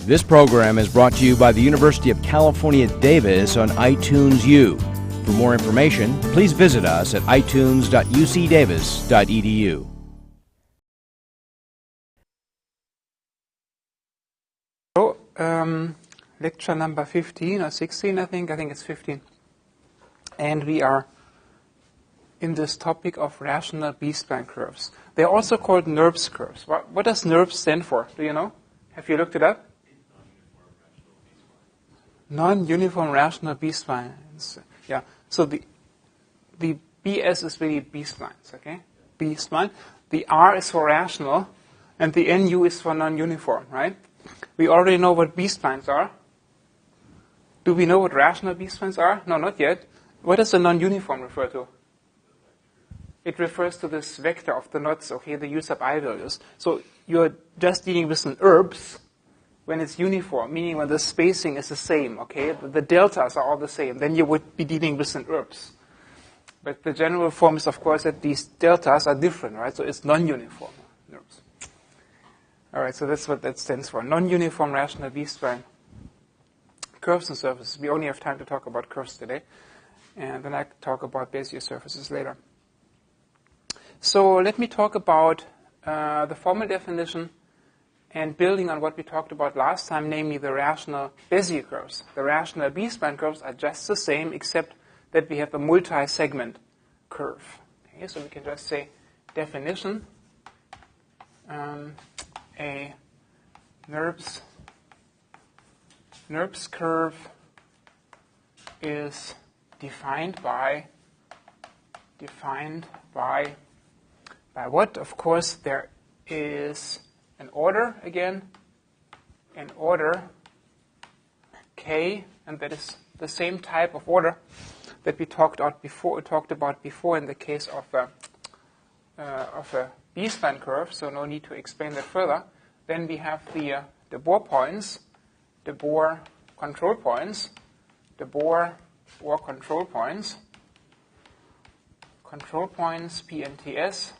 This program is brought to you by the University of California, Davis on iTunes U. For more information, please visit us at itunes.ucdavis.edu. So, lecture number 15 or 16, I think it's 15. And we are in this topic of rational B-spline curves. They're also called NURBS curves. What does NURBS stand for? Do you know? Have you looked it up? Non-uniform rational B-splines. Yeah. So the BS is really B-splines, okay? B-spline. The R is for rational, and the NU is for non-uniform, right? We already know what B-splines are. Do we know what rational B-splines are? No, not yet. What does the non-uniform refer to? It refers to this vector of the knots, okay, the U sub I values. So you're just dealing with an URBS when it's uniform, meaning when the spacing is the same, okay? The deltas are all the same. Then you would be dealing with an URBS. But the general form is, of course, that these deltas are different, right? So it's non-uniform URBS. All right, so that's what that stands for. Non-uniform rational B-spline curves and surfaces. We only have time to talk about curves today. And then I talk about Bezier surfaces later. So let me talk about the formal definition and building on what we talked about last time, namely the rational Bezier curves. The rational B-spline curves are just the same, except that we have a multi-segment curve. Okay, so we can just say definition, a NURBS curve is defined by what? Of course, there is an order again, an order K, and that is the same type of order that we talked about before in the case of a B-spline curve. So no need to explain that further. Then we have the Bohr points, the Bohr control points, the Bohr control points, P and TS,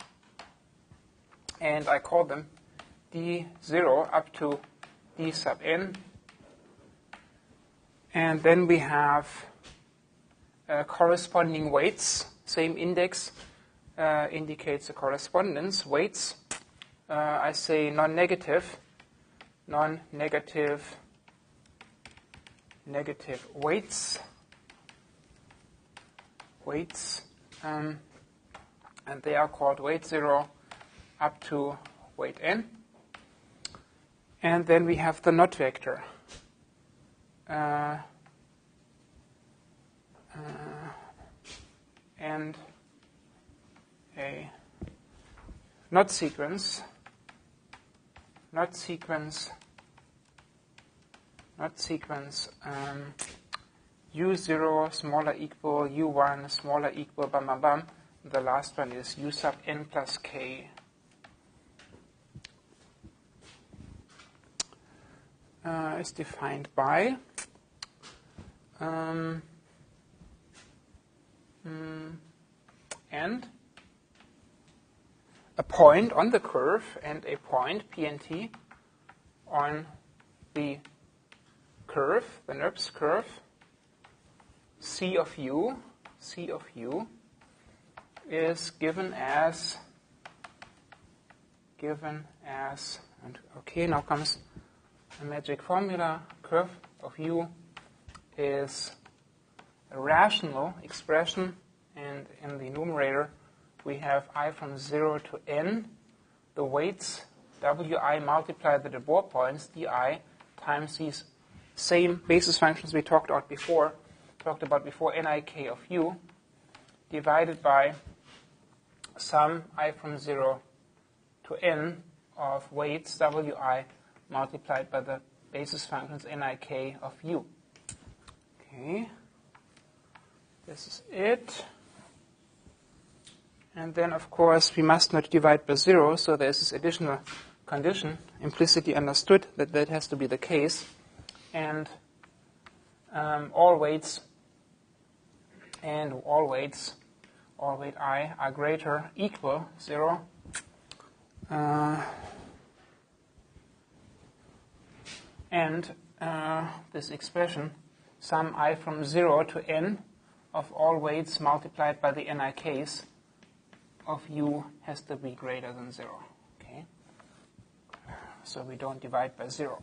and I call them D0 up to D sub n. And then we have corresponding weights. Same index indicates the correspondence. Weights, I say non-negative weights, and they are called weight 0 up to weight n. And then we have the knot vector. And a knot sequence U0 smaller equal U1 smaller equal bam bam bam. The last one is U sub n plus k. Is defined by and a point on the curve and a point P and T on the curve, the NURBS curve. C of U is given as, and okay, now comes a magic formula. Curve of U is a rational expression, and in the numerator we have I from 0 to n, the weights Wi multiplied by the Bohr points di times these same basis functions we talked about before, nik of U, divided by sum I from 0 to n of weights Wi multiplied by the basis functions nik of U. Okay, this is it. And then, of course, we must not divide by 0, so there's this additional condition implicitly understood that that has to be the case. And all weights I are greater equal 0. And this expression, sum I from 0 to n of all weights multiplied by the nik's of u has to be greater than 0. Okay? So we don't divide by 0.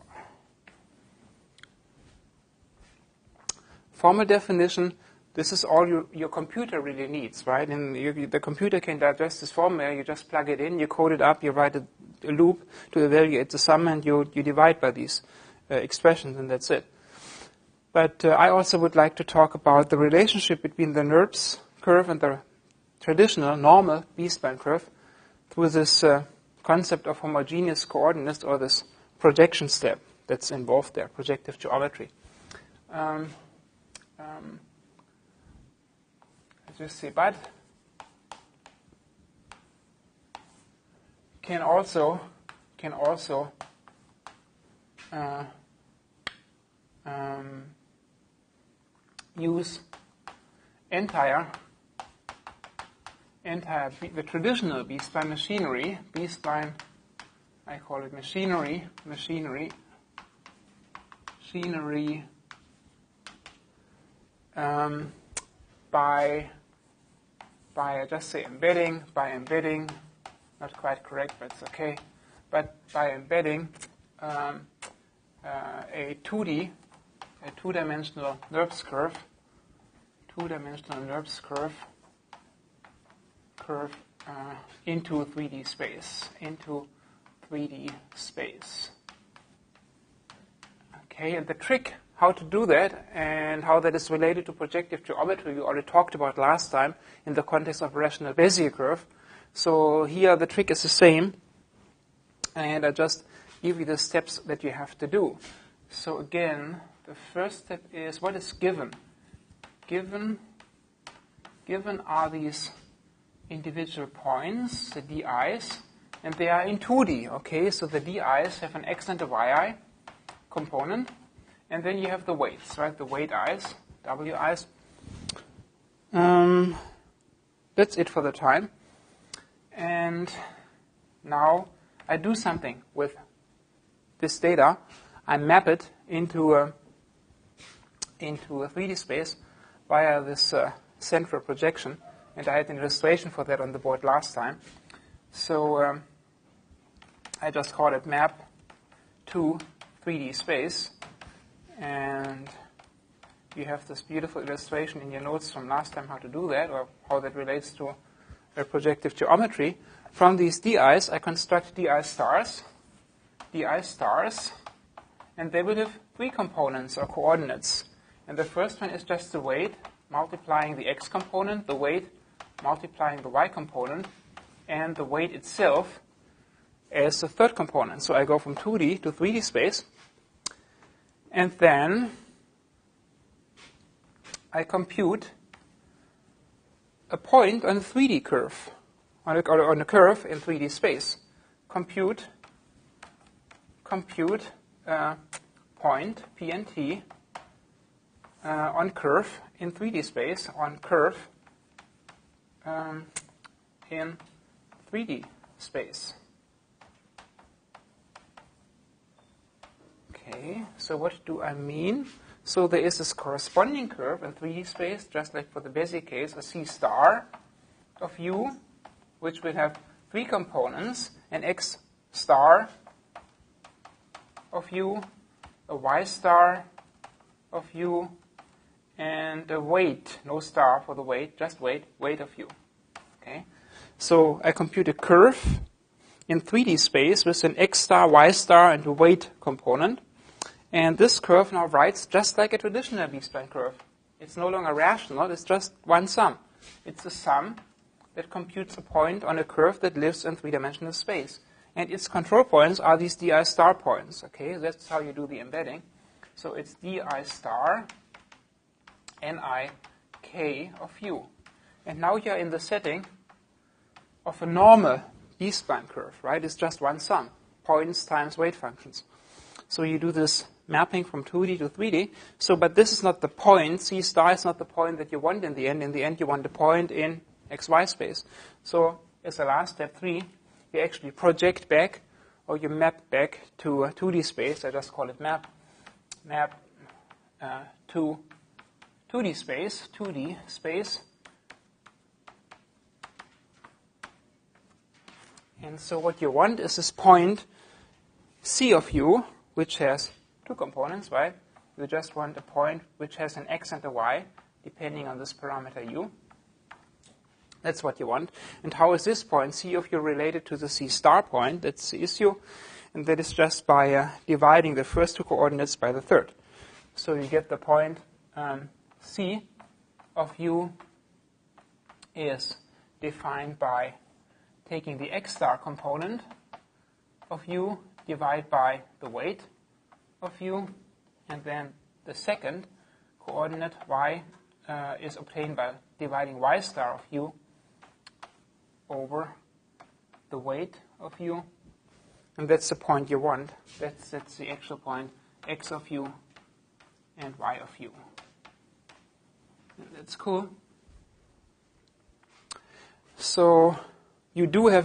Formal definition, this is all your computer really needs, right? And the computer can digest this formula, you just plug it in, you code it up, you write a loop to evaluate the sum, and you divide by these expressions, and that's it. But I also would like to talk about the relationship between the NURBS curve and the traditional, normal B-spline curve through this concept of homogeneous coordinates, or this projection step that's involved there, projective geometry. Let's just see, but can also use the traditional B-spline machinery, B-spline, I call it machinery, by I just say embedding, not quite correct, but it's okay, but by embedding a 2D, a two-dimensional NURBS curve into 3D space, Okay, and the trick how to do that and how that is related to projective geometry we already talked about last time in the context of a rational Bezier curve. So here the trick is the same, and I just give you the steps that you have to do. So again, the first step is, what is given? Given are these individual points, the di's, and they are in 2D. Okay, so the di's have an x and a yi component, and then you have the weights, right? The weight i's, wi's. That's it for the time. And now I do something with this data. I map it into a 3D space via this central projection. And I had an illustration for that on the board last time. So I just call it map to 3D space. And you have this beautiful illustration in your notes from last time how to do that, or how that relates to projective geometry. From these di's, I construct di stars, and they will have 3 components or coordinates. And the first one is just the weight multiplying the x component, the weight multiplying the y component, and the weight itself as the third component. So I go from 2D to 3D space, and then I compute a point on a 3D curve, on a curve in 3D space. Compute point P and T on curve in 3D space, on curve in 3D space. Okay, so what do I mean? So there is this corresponding curve in 3D space, just like for the Bezier case, a C star of u, which will have 3 components, an x star of u, a y star of u, and a weight, no star for the weight, just weight of u. Okay, so I compute a curve in 3D space with an x star, y star, and a weight component. And this curve now writes just like a traditional B-spline curve. It's no longer rational, it's just one sum. It's a sum that computes a point on a curve that lives in 3-dimensional space. And its control points are these di star points. Okay, that's how you do the embedding. So it's di star nik of u. And now you're in the setting of a normal B-spline curve, right? It's just one sum, points times weight functions. So you do this mapping from 2D to 3D. So, but this is not the point. C star is not the point that you want in the end. In the end, you want the point in XY space. So as a last step 3, you actually project back or you map back to a 2D space. I just call it map to 2D space. And so what you want is this point C of u, which has two components, right? You just want a point which has an x and a y, depending on this parameter u. That's what you want. And how is this point C of u related to the C star point? That's the issue. And that is just by dividing the first two coordinates by the third. So you get the point C of u is defined by taking the x star component of u, divide by the weight of u, and then the second coordinate y is obtained by dividing y star of u over the weight of u. And that's the point you want. That's the actual point, x of u and y of u. And that's cool. So you do have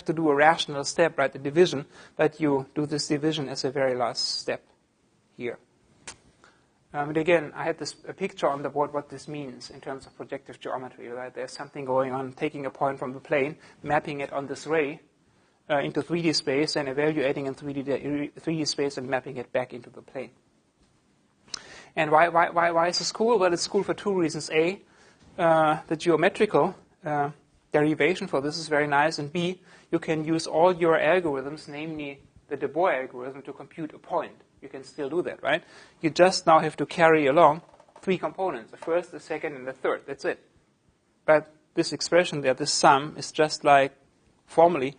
to do a rational step, right, the division, but you do this division as a very last step here. And again, I had a picture on the board what this means in terms of projective geometry, right? There's something going on, taking a point from the plane, mapping it on this ray into 3D space, and evaluating in 3D space and mapping it back into the plane. And why is this cool? Well, it's cool for two reasons. A, the geometrical derivation for this is very nice, and B, you can use all your algorithms, namely the de Boer algorithm, to compute a point. You can still do that, right? You just now have to carry along three components, the first, the second, and the third. That's it. But this expression there, this sum, is just like formally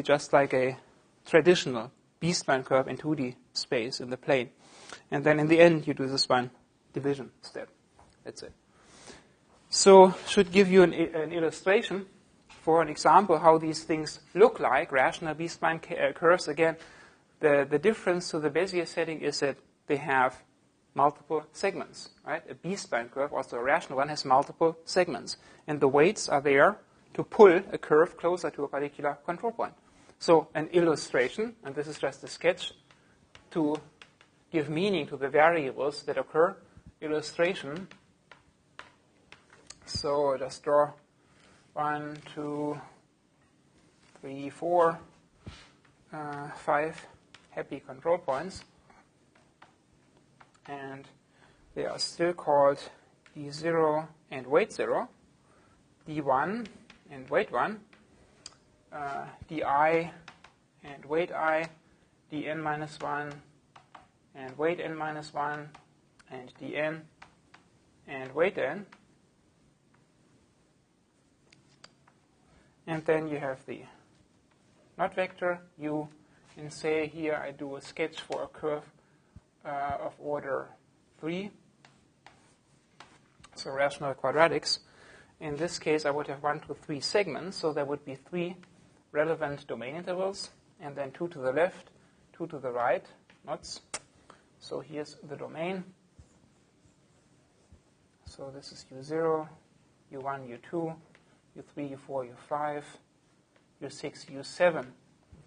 just like a traditional B-spline curve in 2D space in the plane. And then in the end, you do this one division step. That's it. So should give you an illustration for an example how these things look like, rational B-spline curves. Again, the difference to the Bezier setting is that they have multiple segments, right? A B-spline curve, also a rational one, has multiple segments. And the weights are there to pull a curve closer to a particular control point. So an illustration, and this is just a sketch to give meaning to the variables that occur. Illustration. So just draw 1, 2, 3, 4, 5 happy control points. And they are still called D0 and weight 0, D1 and weight 1, Di and weight I, Dn minus 1 and weight n minus 1, and Dn and weight n. And then you have the knot vector u, and say here I do a sketch for a curve of order 3, so rational quadratics. In this case, I would have 1 to 3 segments, so there would be 3 relevant domain intervals, and then 2 to the left, 2 to the right, knots. So here's the domain. So this is U0, U1, U2, U3, U4, U5, U6, U7.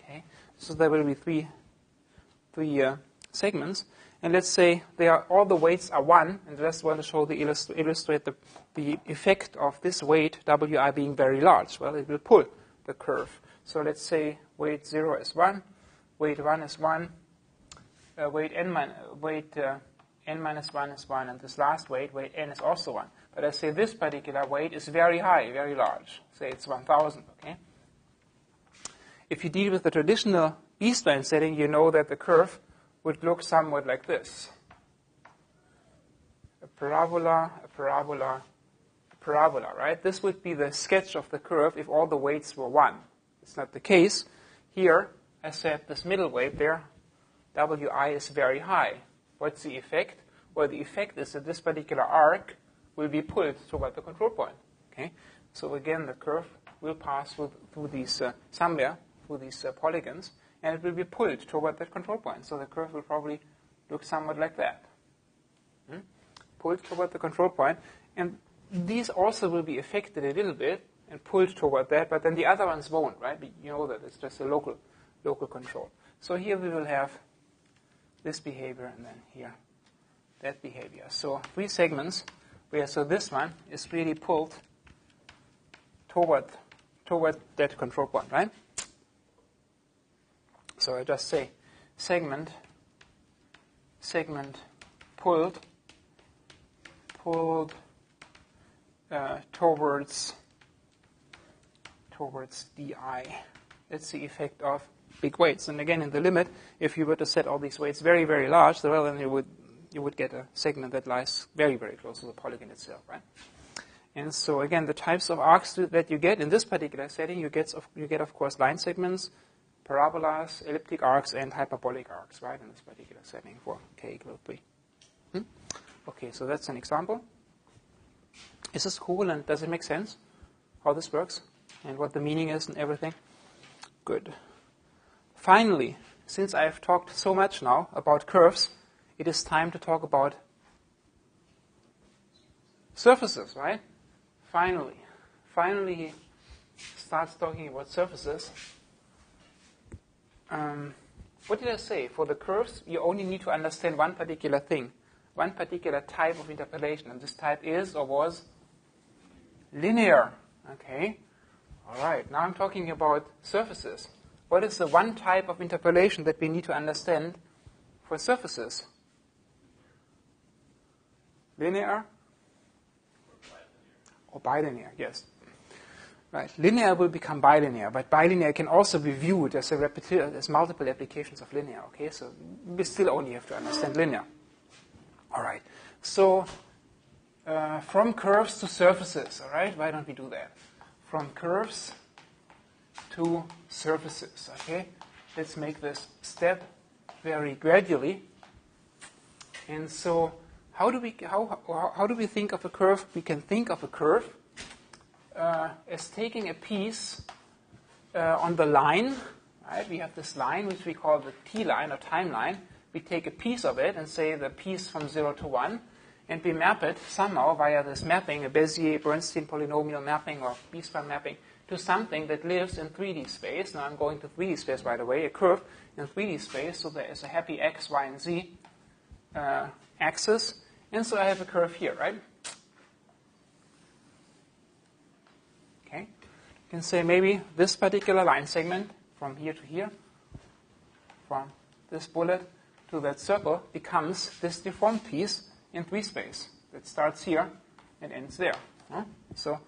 Okay, so there will be three segments, and let's say all the weights are 1, and I just want to show illustrate the effect of this weight Wi being very large. Well, it will pull the curve. So let's say weight 0 is 1, weight 1 is 1, weight n minus 1 is 1, and this last weight n is also 1. But I say this particular weight is very high, very large. Say it's 1,000. Okay. If you deal with the traditional B-spline setting, you know that the curve would look somewhat like this. A parabola, a parabola, a parabola, right? This would be the sketch of the curve if all the weights were 1. It's not the case. Here, I said this middle weight there, Wi is very high. What's the effect? Well, the effect is that this particular arc will be pulled toward the control point. Okay? So again, the curve will pass through these somewhere, through these polygons, and it will be pulled toward that control point. So the curve will probably look somewhat like that. Pulled toward the control point. And these also will be affected a little bit and pulled toward that, but then the other ones won't, right? You know that it's just a local local control. So here we will have this behavior and then here that behavior. So 3 segments where, so this one is really pulled toward that control point, right? So I just say segment pulled towards DI. That's the effect of big weights. And again, in the limit, if you were to set all these weights very, very large, well, then you would get a segment that lies very, very close to the polygon itself, right? And so again, the types of arcs that you get in this particular setting, you get of course line segments, parabolas, elliptic arcs, and hyperbolic arcs, right? In this particular setting for k equals 3. Okay, so that's an example. Is this cool and does it make sense how this works and what the meaning is and everything? Good. Finally, since I've talked so much now about curves, it is time to talk about surfaces, right? Finally he starts talking about surfaces. What did I say? For the curves, you only need to understand one particular thing, one particular type of interpolation, and this type is or was linear. Okay? All right, now I'm talking about surfaces. What is the one type of interpolation that we need to understand for surfaces? Linear? Or bilinear, yes. Right, linear will become bilinear, but bilinear can also be viewed as as multiple applications of linear, okay? So we still only have to understand linear. All right, so from curves to surfaces, all right? Why don't we do that? From curves to surfaces, okay? Let's make this step very gradually. And so how do we think of a curve? We can think of a curve as taking a piece on the line, right? We have this line which we call the t line or time line. We take a piece of it and say the piece from 0 to 1, and we map it somehow via this mapping, a Bezier-Bernstein polynomial mapping or B-spline mapping, to something that lives in 3D space. Now I'm going to 3D space right away, a curve in 3D space, so there is a happy x, y, and z axis, and so I have a curve here, right? Okay, you can say maybe this particular line segment from here to here, from this bullet to that circle, becomes this deformed piece in 3 space that starts here and ends there. So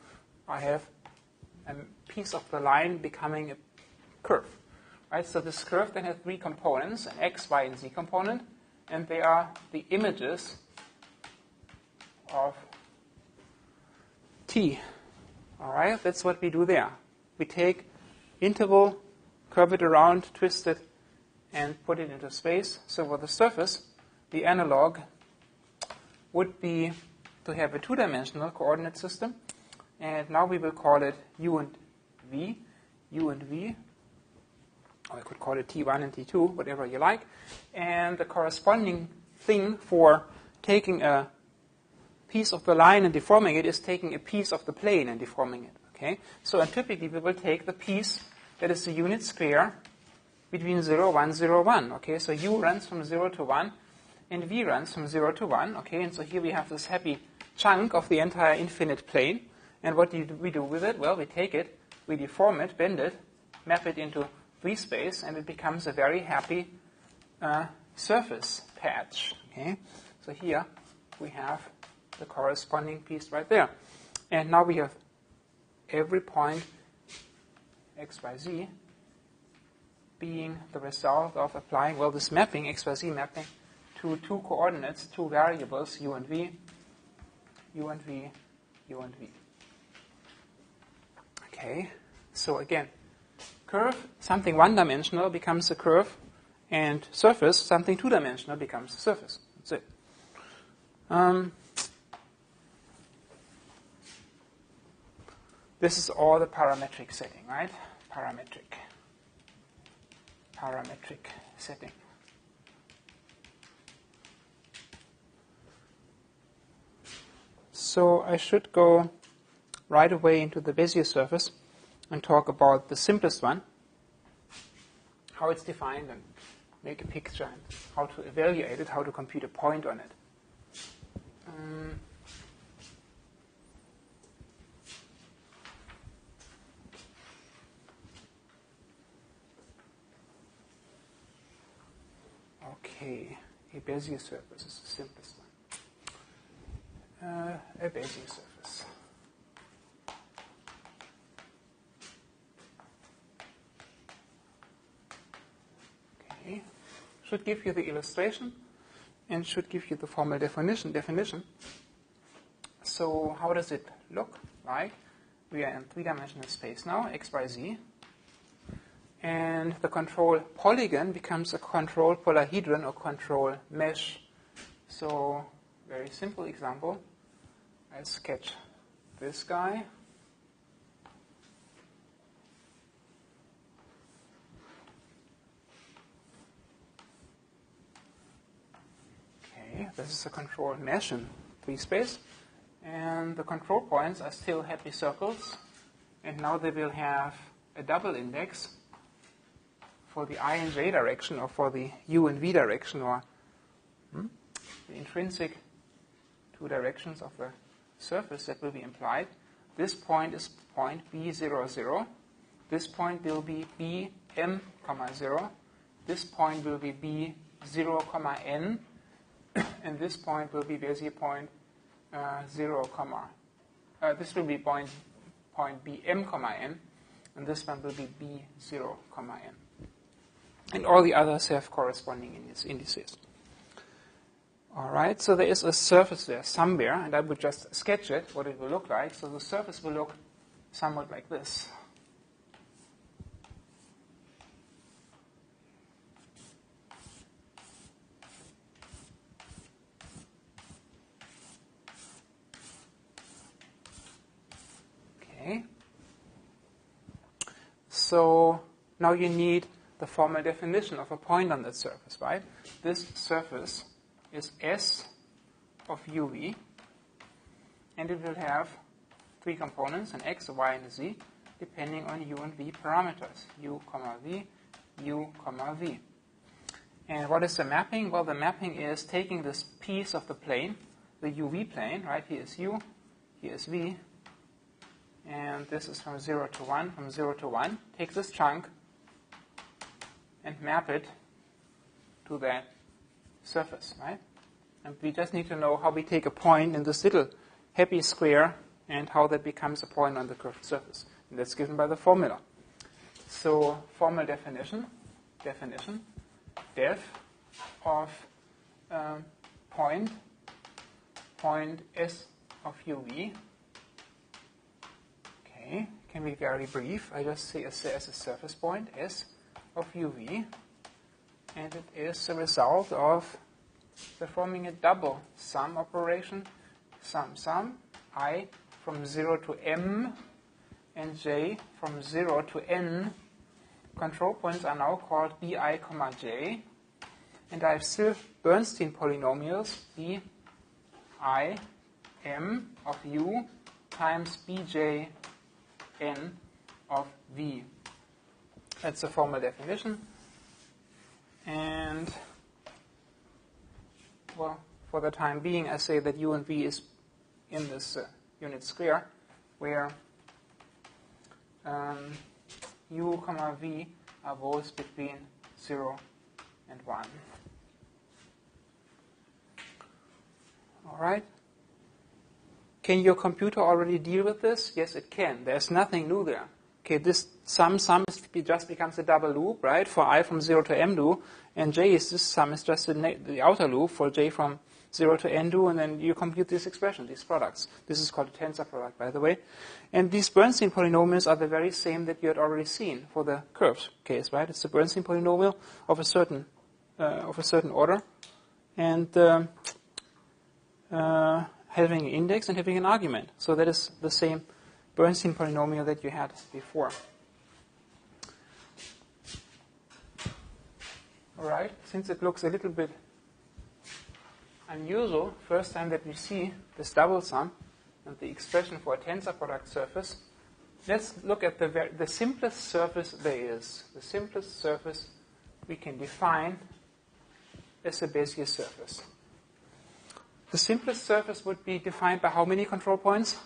I have a piece of the line becoming a curve. Right? So this curve then has 3 components, an x, y, and z component, and they are the images of t. All right, that's what we do there. We take interval, curve it around, twist it, and put it into space. So for the surface, the analog would be to have a 2-dimensional coordinate system. And now we will call it u and v, or I could call it t1 and t2, whatever you like. And the corresponding thing for taking a piece of the line and deforming it is taking a piece of the plane and deforming it. Okay? So and typically we will take the piece that is the unit square between 0, 1, 0, 1. Okay? So u runs from 0 to 1, and v runs from 0 to 1. Okay? And so here we have this happy chunk of the entire infinite plane. And what do we do with it? Well, we take it, we deform it, bend it, map it into 3 space, and it becomes a very happy surface patch. Okay? So here we have the corresponding piece right there. And now we have every point x, y, z being the result of applying, well, this mapping, x, y, z mapping, to 2 coordinates, 2 variables, u and v, u and v, u and v. Okay, so again, curve, something 1-dimensional becomes a curve, and surface, something 2-dimensional becomes a surface. That's it. This is all the parametric setting, right? Parametric setting. So I should go right away into the Bezier surface and talk about the simplest one, how it's defined and make a picture and how to evaluate it, how to compute a point on it. Okay, a Bezier surface is the simplest one. A Bezier surface. Okay, should give you the illustration and should give you the formal definition. So how does it look like? We are in three-dimensional space now, x, y, z. And the control polygon becomes a control polyhedron or control mesh. So, very simple example. I sketch this guy. Okay, this is a control mesh in 3-space. And the control points are still happy circles. And now they will have a double index for the I and j direction, or for the u and v direction, or the intrinsic two directions of the surface that will be implied. This point is point B0, 0. This point will be Bm, 0. This point will be B0, n. And this point will be Bezier point 0, this will be point Bm, n. And this one will be B0, n. And all the others have corresponding indices. All right, so there is a surface there somewhere, and I will just sketch it, what it will look like. So the surface will look somewhat like this. Okay. So now you need the formal definition of a point on that surface, right? This surface is S of uv, and it will have three components, an x, a y, and a z, depending on u and v parameters, u, v, u, v. And what is the mapping? Well, the mapping is taking this piece of the plane, the uv plane, right? Here is u, here is v, and this is from 0 to 1, from 0 to 1. Take this chunk and map it to that surface, right? And we just need to know how we take a point in this little happy square and how that becomes a point on the curved surface. And that's given by the formula. So formal definition, def of point S of uv. Okay, can be very brief. I just say as a surface point S of uv, and it is a result of performing a double sum operation, sum, I from 0 to m and j from 0 to n. Control points are now called bi, j, and I have still Bernstein polynomials, bi m of u times bj n of v. That's a formal definition. And, well, for the time being, I say that u and v is in this unit square, where u, v are both between 0 and 1. All right? Can your computer already deal with this? Yes, it can. There's nothing new there. Okay, this sum just becomes a double loop, right? For I from 0 to m do, and j is this sum is just the outer loop for j from 0 to n do, and then you compute this expression, these products. This is called a tensor product, by the way. And these Bernstein polynomials are the very same that you had already seen for the curved case, right? It's a Bernstein polynomial of a certain order, and having an index and having an argument. So that is the same Bernstein polynomial that you had before. All right, since it looks a little bit unusual, first time that we see this double sum and the expression for a tensor product surface, let's look at the simplest surface there is. The simplest surface we can define as a Bezier surface. The simplest surface would be defined by how many control points?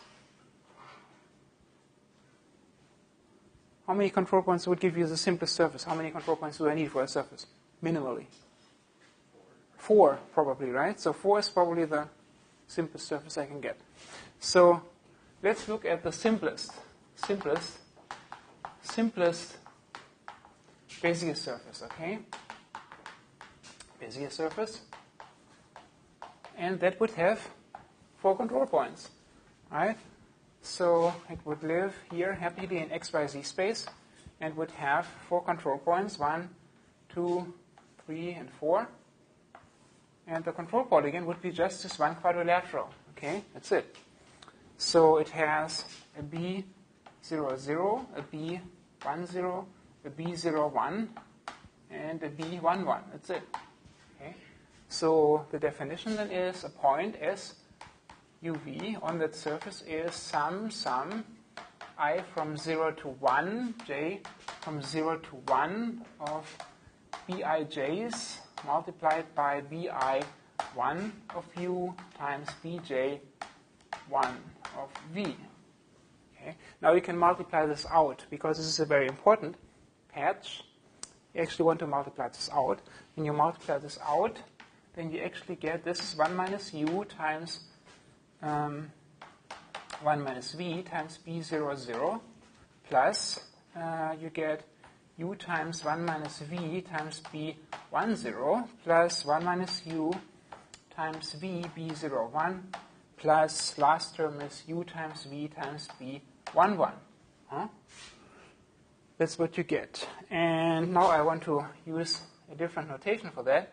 How many control points would give you the simplest surface? How many control points do I need for a surface? Minimally. 4, probably, right? So 4 is probably the simplest surface I can get. So let's look at the simplest Bezier surface, okay? Bezier surface. And that would have 4 control points, right? So it would live here happily in XYZ space and would have 4 control points, 1, 2, 3, and 4. And the control polygon would be just this one quadrilateral. Okay, that's it. So it has a B0, 0, a B1, 0, a B0, 1, and a B1, 1. That's it. Okay. So the definition then is a point S UV on that surface is sum I from 0 to 1, j from 0 to 1 of bij's multiplied by bi1 of u times bj1 of v. Okay. Now you can multiply this out because this is a very important patch. You actually want to multiply this out. When you multiply this out, then you actually get this is 1 minus u times 1 minus v times b0, 0 plus you get u times 1 minus v times b1, 0 plus 1 minus u times v b0, 1 plus last term is u times v times b1, 1. Huh? That's what you get. And now I want to use a different notation for that.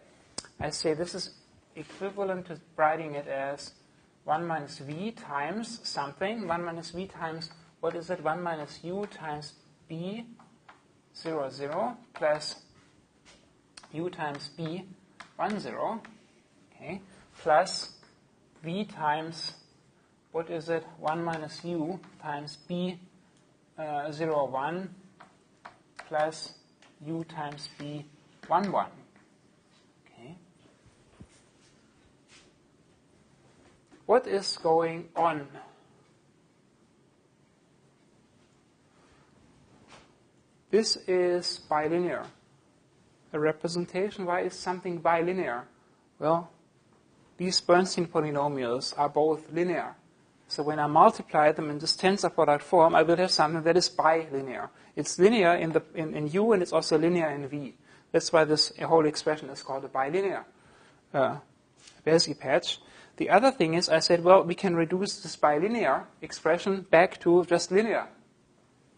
I say this is equivalent to writing it as 1 minus v times something. 1 minus v times, what is it? 1 minus u times b 0, 0 plus u times b1, 0. Okay. Plus v times, what is it? 1 minus u times b 0, 1 plus u times b1, 1. Okay. What is going on? This is bilinear. A representation, why is something bilinear? Well, these Bernstein polynomials are both linear. So when I multiply them in this tensor product form, I will have something that is bilinear. It's linear in U and it's also linear in V. That's why this whole expression is called a bilinear Bezier patch. The other thing is I said, well, we can reduce this bilinear expression back to just linear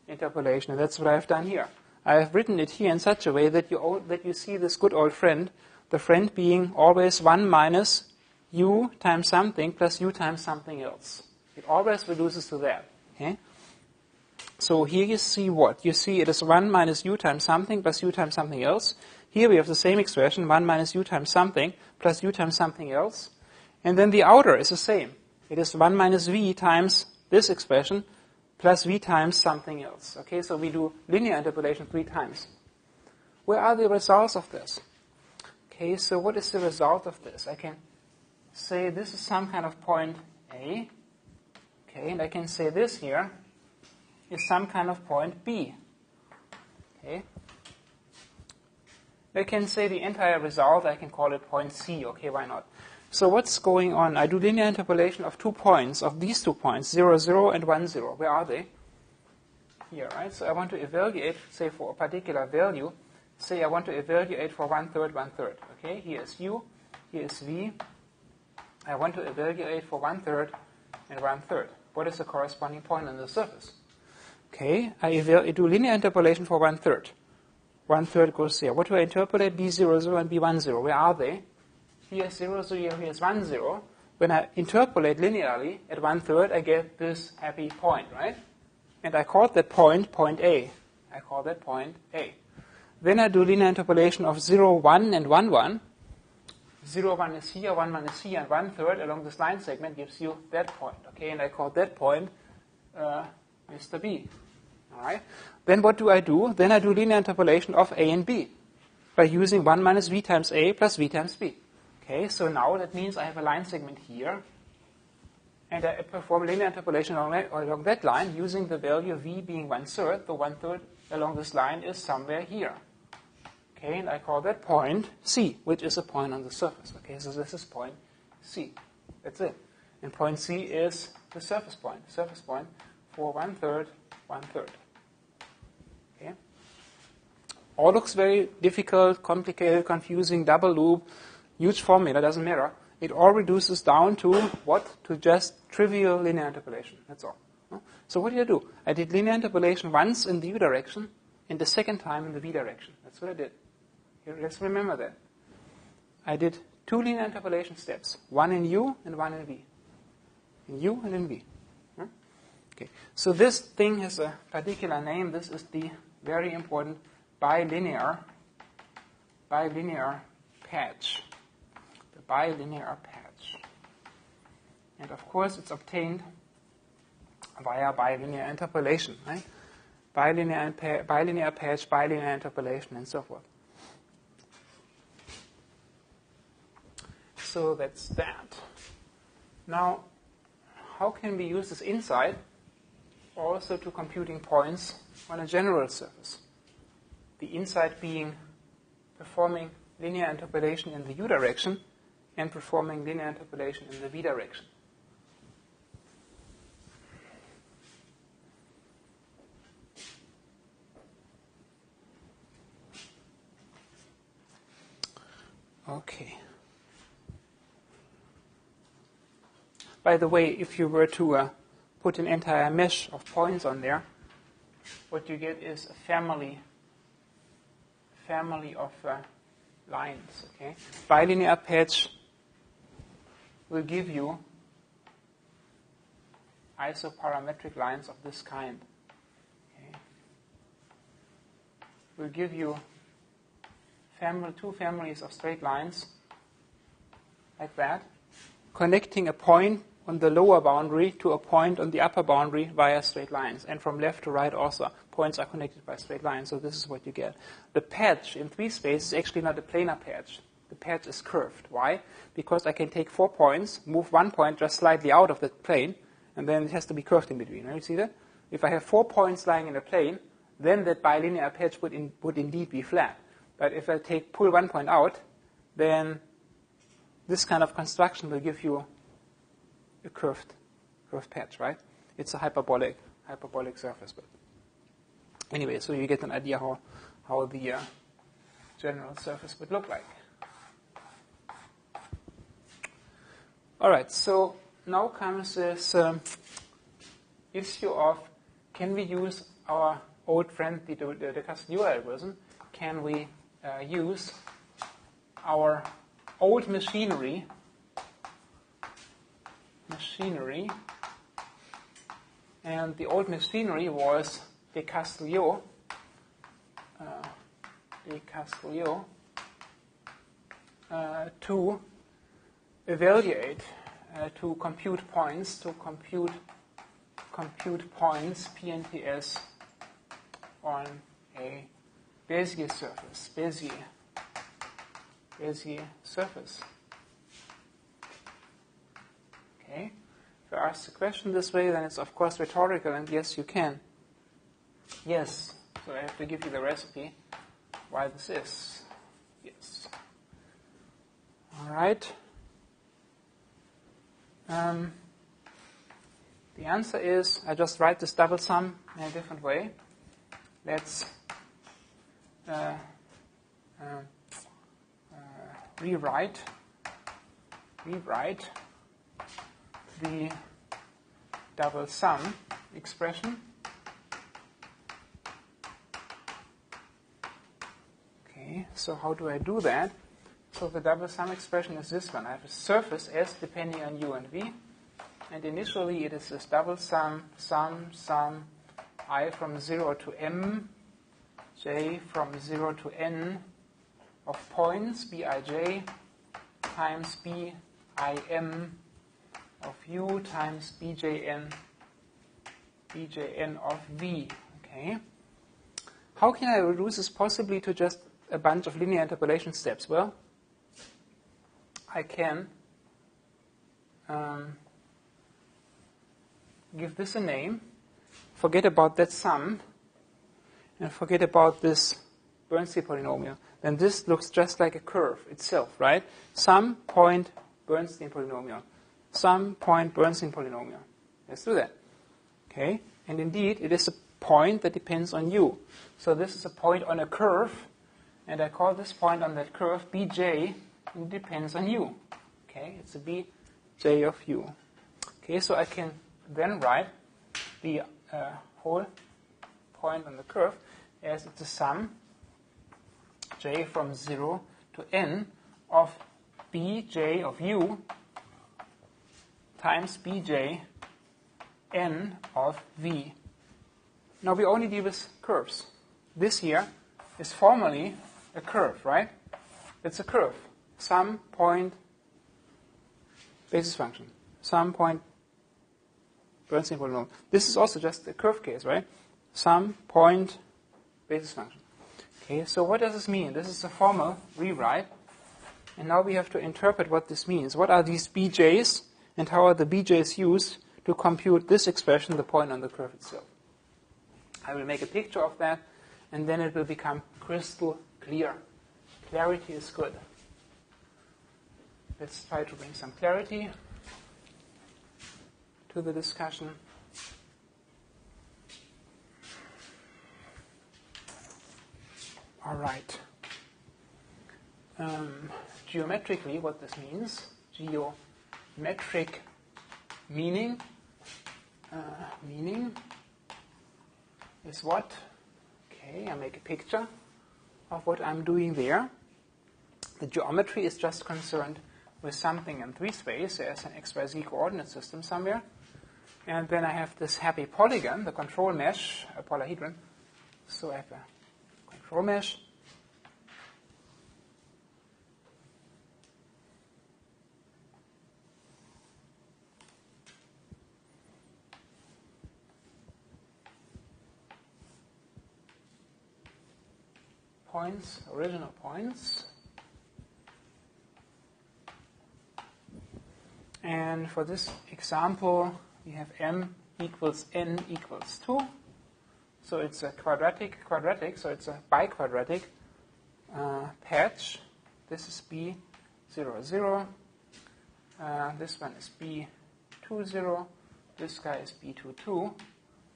interpolation, and that's what I've done here. I have written it here in such a way that you see this good old friend, the friend being always 1 minus u times something plus u times something else. It always reduces to that. Okay? So here you see what? You see it is 1 minus u times something plus u times something else. Here we have the same expression, 1 minus u times something plus u times something else. And then the outer is the same. It is 1 minus v times this expression plus v times something else. Okay, so we do linear interpolation 3 times. Where are the results of this? Okay, so what is the result of this? I can say this is some kind of point A. Okay, and I can say this here is some kind of point B. Okay. I can say the entire result, I can call it point C. Okay, why not? So what's going on? I do linear interpolation of 2 points, of these 2 points, 0, 0 and 1, 0. Where are they? Here, right? So I want to evaluate, say, for a particular value. Say I want to evaluate for 1/3, 1/3. Okay, here is U, here is V. I want to evaluate for 1/3 and 1/3. What is the corresponding point on the surface? Okay, I do linear interpolation for 1/3. 1/3 goes there. What do I interpolate? B0, 0 and B1, 0. Where are they? Here is 0, 0, here is 1, 0. When I interpolate linearly at 1/3, I get this happy point, right? And I call that point A. I call that point A. Then I do linear interpolation of 0, 1 and 1, 1. 0, 1 is here, 1, 1 is here, and 1/3 along this line segment gives you that point. Okay, and I call that point Mr. B. All right. Then what do? Then I do linear interpolation of A and B. by using 1 minus v times a plus v times b. Okay, so now that means I have a line segment here, and I perform linear interpolation along that line using the value v being 1/3. The 1/3 along this line is somewhere here. Okay, and I call that point C, which is a point on the surface. Okay, so this is point C. That's it. And point C is the surface point for 1/3, 1/3. Okay. All looks very difficult, complicated, confusing, double loop, huge formula, doesn't matter. It all reduces down to what? To just trivial linear interpolation. That's all. So what did I do? I did linear interpolation once in the u direction and the second time in the v direction. That's what I did. Here, let's remember that. I did 2 linear interpolation steps, one in u and one in v. In u and in v. Okay. So this thing has a particular name. This is the very important bilinear patch. The bilinear patch. And of course it's obtained via bilinear interpolation, right? Bilinear patch, bilinear interpolation, and so forth. So that's that. Now, how can we use this insight also to computing points on a general surface? The insight being performing linear interpolation in the u direction and performing linear interpolation in the v direction. Okay. By the way, if you were to put an entire mesh of points on there, what you get is a family of lines. Okay, bilinear patch will give you isoparametric lines of this kind. Okay, will give you two families of straight lines like that, connecting a point on the lower boundary to a point on the upper boundary via straight lines. And from left to right also, points are connected by straight lines. So this is what you get. The patch in 3 space is actually not a planar patch. The patch is curved. Why? Because I can take 4 points, move 1 point just slightly out of the plane, and then it has to be curved in between. Right? You see that? If I have 4 points lying in a plane, then that bilinear patch would indeed be flat. But if I pull 1 point out, then this kind of construction will give you a curved patch, right? It's a hyperbolic surface. But anyway, so you get an idea how the general surface would look like. All right, so now comes this issue of, can we use our old friend, the Castillo algorithm? Can we use our old machinery, and the old machinery was de Castillo, to evaluate, to compute points, PNTS on a Bezier surface, Bezier surface. Okay. If I ask the question this way, then it's of course rhetorical, and yes, you can. Yes. So I have to give you the recipe why this is. Yes. All right. The answer is, I just write this double sum in a different way. Let's rewrite the double sum expression. Okay, so how do I do that? So the double sum expression is this one. I have a surface S depending on u and v, and initially it is this double sum I from 0 to m, j from 0 to n of points bij times bim of u times bjn of v. Okay. How can I reduce this possibly to just a bunch of linear interpolation steps? Well, I can give this a name, forget about that sum, and forget about this Bernstein polynomial. Then this looks just like a curve itself, right? Some point Bernstein polynomial. Some point Bernstein polynomial. Let's do that. Okay? And indeed, it is a point that depends on u. So this is a point on a curve, and I call this point on that curve bj, and it depends on u. Okay? It's a bj of u. Okay, so I can then write the whole point on the curve as it's a sum j from 0 to n of bj of u times bj n of v. Now we only deal with curves. This here is formally a curve, right? It's a curve. Some point basis function. Some point Bernstein polynomial. This is also just a curve case, right? Some point basis function. Okay, so what does this mean? This is a formal rewrite. And now we have to interpret what this means. What are these bj's, and how are the bj's used to compute this expression, the point on the curve itself? I will make a picture of that, and then it will become crystal clear. Clarity is good. Let's try to bring some clarity to the discussion. All right. Geometrically, what this means, geometric meaning is what? Okay, I make a picture of what I'm doing there. The geometry is just concerned with something in 3 space. There's an xyz coordinate system somewhere. And then I have this happy polygon, the control mesh, a polyhedron. So I have a control mesh. Points, original points. And for this example, we have m equals n equals 2. So it's a quadratic, so it's a biquadratic patch. This is B 0, 0. This one is B 2, 0. This guy is B 2, 2.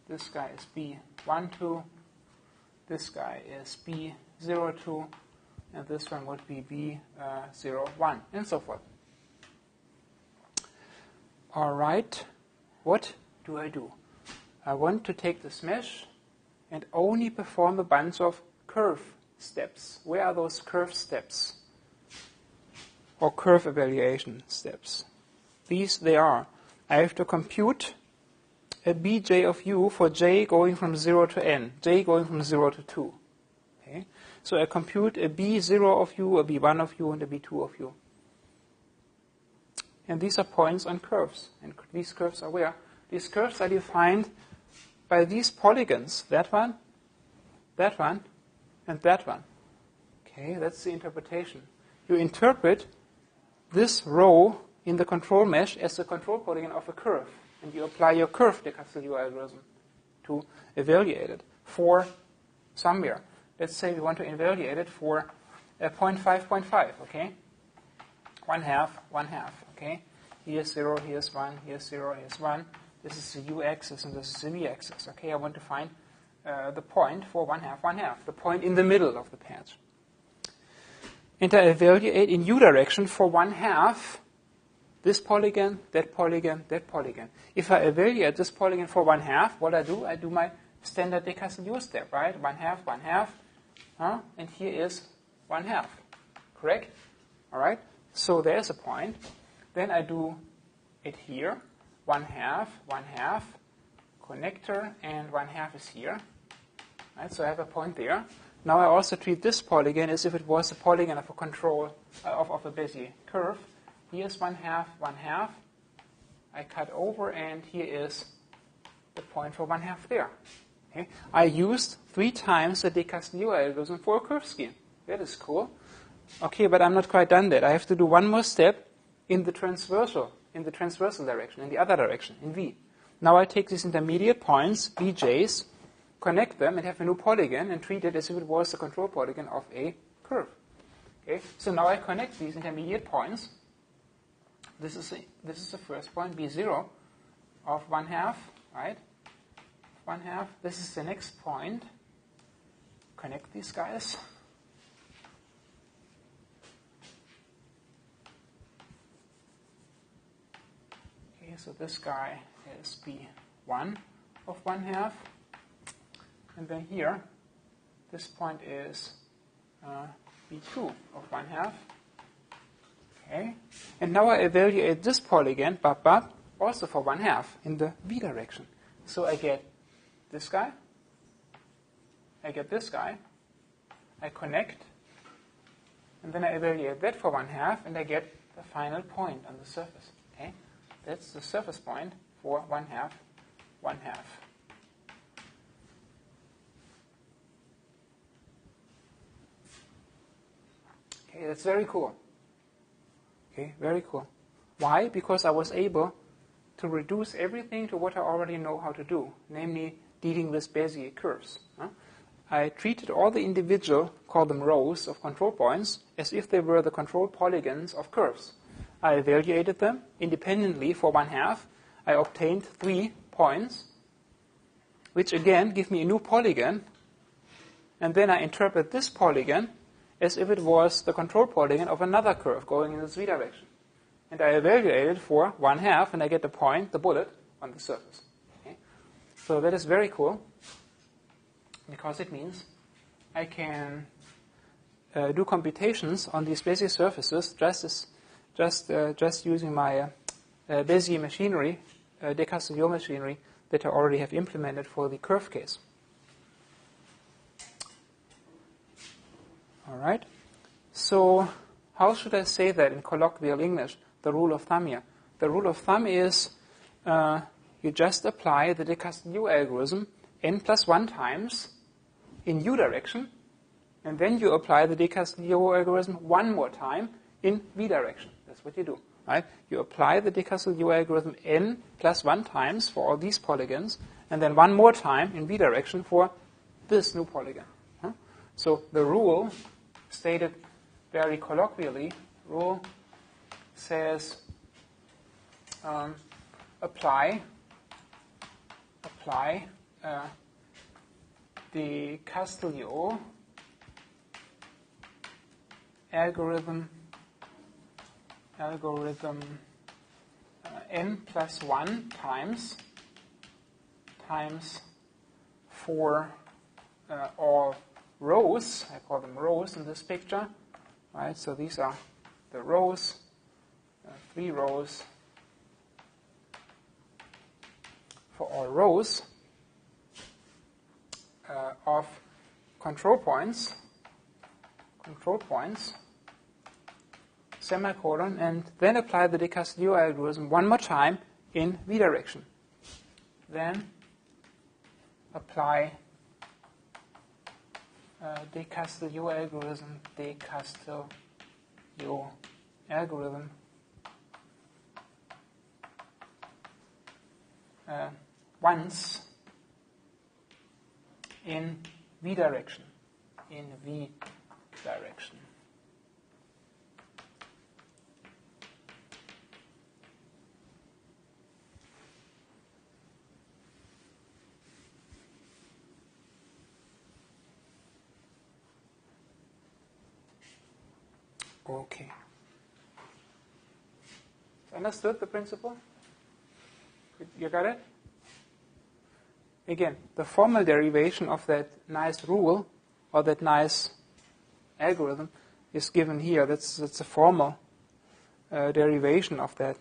This guy is B 1, 2. This guy is B 0, 2. And this one would be B 0, 1, and so forth. All right, what do? I want to take this mesh and only perform a bunch of curve steps. Where are those curve steps? Or curve evaluation steps? These they are. I have to compute a bj of u for j going from 0 to n, j going from 0 to 2. Okay? So I compute a b0 of u, a b1 of u, and a b2 of u. And these are points on curves. And these curves are where? These curves are defined by these polygons. That one, and that one. Okay, that's the interpretation. You interpret this row in the control mesh as the control polygon of a curve. And you apply your curve de Castelnau algorithm to evaluate it for somewhere. Let's say we want to evaluate it for 0.5, 0.5, okay? 1/2, 1/2, okay? Here's 0, here's 1, here's 0, here's 1. This is the u-axis and this is the v-axis, okay? I want to find the point for 1/2, 1/2, the point in the middle of the patch. And I evaluate in u direction for 1/2 this polygon, that polygon, that polygon. If I evaluate this polygon for 1/2, what I do? I do my standard de Castelnau step, right? 1/2, 1/2, and here is 1/2, correct? All right. So there's a point. Then I do it here, 1/2, 1/2, connector, and 1/2 is here. Right. So I have a point there. Now I also treat this polygon as if it was a polygon of a control of a Bezier curve. Here's 1/2, 1/2. I cut over, and here is the point for 1/2 there. Okay. I used 3 times the de Castelnau algorithm for a curve scheme. That is cool. Okay, but I'm not quite done that. I have to do one more step in the transversal direction, in the other direction, in V. Now I take these intermediate points, Vj's, connect them and have a new polygon and treat it as if it was the control polygon of a curve. Okay, so now I connect these intermediate points. This is the first point, B0 of 1/2, right? 1/2. This is the next point. Connect these guys. Okay, so this guy is B1 of 1/2. And then here, this point is B2 of 1/2. Okay. And now I evaluate this polygon, also for 1/2 in the V direction. So I get this guy. I get this guy. I connect. And then I evaluate that for 1/2, and I get the final point on the surface. Okay. That's the surface point for 1/2, 1/2. Okay, that's very cool. Okay, very cool. Why? Because I was able to reduce everything to what I already know how to do, namely dealing with Bezier curves. I treated all the individual, call them rows of control points, as if they were the control polygons of curves. I evaluated them independently for 1/2. I obtained 3 points, which again give me a new polygon. And then I interpret this polygon as if it was the control polygon of another curve going in the Z direction. And I evaluate it for 1/2, and I get the point, the bullet, on the surface. Okay? So that is very cool, because it means I can do computations on these Bezier surfaces just using my Bezier machinery, de Castillo machinery, that I already have implemented for the curve case. All right. So how should I say that in colloquial English, the rule of thumb here? The rule of thumb is you just apply the de Castillo algorithm n+1 times in U direction, and then you apply the de Castillo algorithm one more time in V direction. That's what you do. Right? You apply the de Castillo algorithm n+1 times for all these polygons, and then one more time in V direction for this new polygon. So the rule, stated very colloquially, rule says apply the Castillo algorithm n+1 times for all rows. I call them rows in this picture, right? So these are the rows, 3 rows for all rows of control points, semicolon, and then apply the de Castillo algorithm one more time in V direction. Then apply de Castillo algorithm once in V direction. Okay. Understood the principle? You got it? Again, the formal derivation of that nice rule or that nice algorithm is given here. That's a formal derivation of that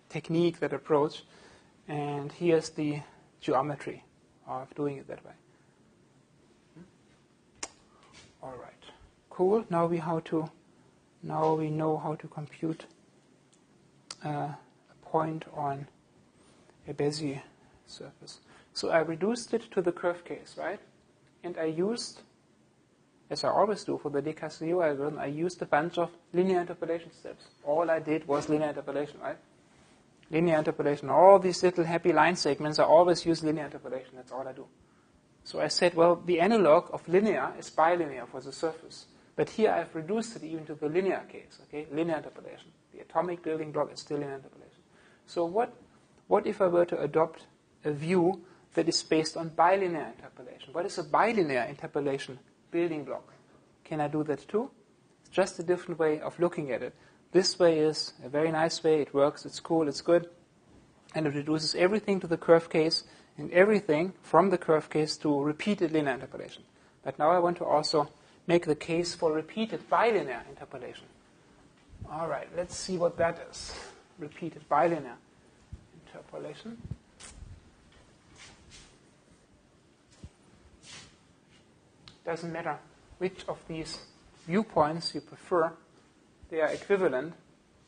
technique, that approach. And here's the geometry of doing it that way. All right. Cool. Now we know how to compute a point on a Bezier surface. So I reduced it to the curve case, right? And I used as I always do for the de Castillo algorithm, I used a bunch of linear interpolation steps. All I did was linear interpolation, right? Linear interpolation. All these little happy line segments, I always use linear interpolation. That's all I do. So I said, well, the analog of linear is bilinear for the surface. But here I've reduced it even to the linear case, okay? Linear interpolation. The atomic building block is still linear interpolation. So what if I were to adopt a view that is based on bilinear interpolation? What is a bilinear interpolation building block? Can I do that too? It's just a different way of looking at it. This way is a very nice way. It works. It's cool. It's good. And it reduces everything to the curve case and everything from the curve case to repeated linear interpolation. But now I want to also make the case for repeated bilinear interpolation. All right, let's see what that is. Repeated bilinear interpolation. Doesn't matter which of these viewpoints you prefer. They are equivalent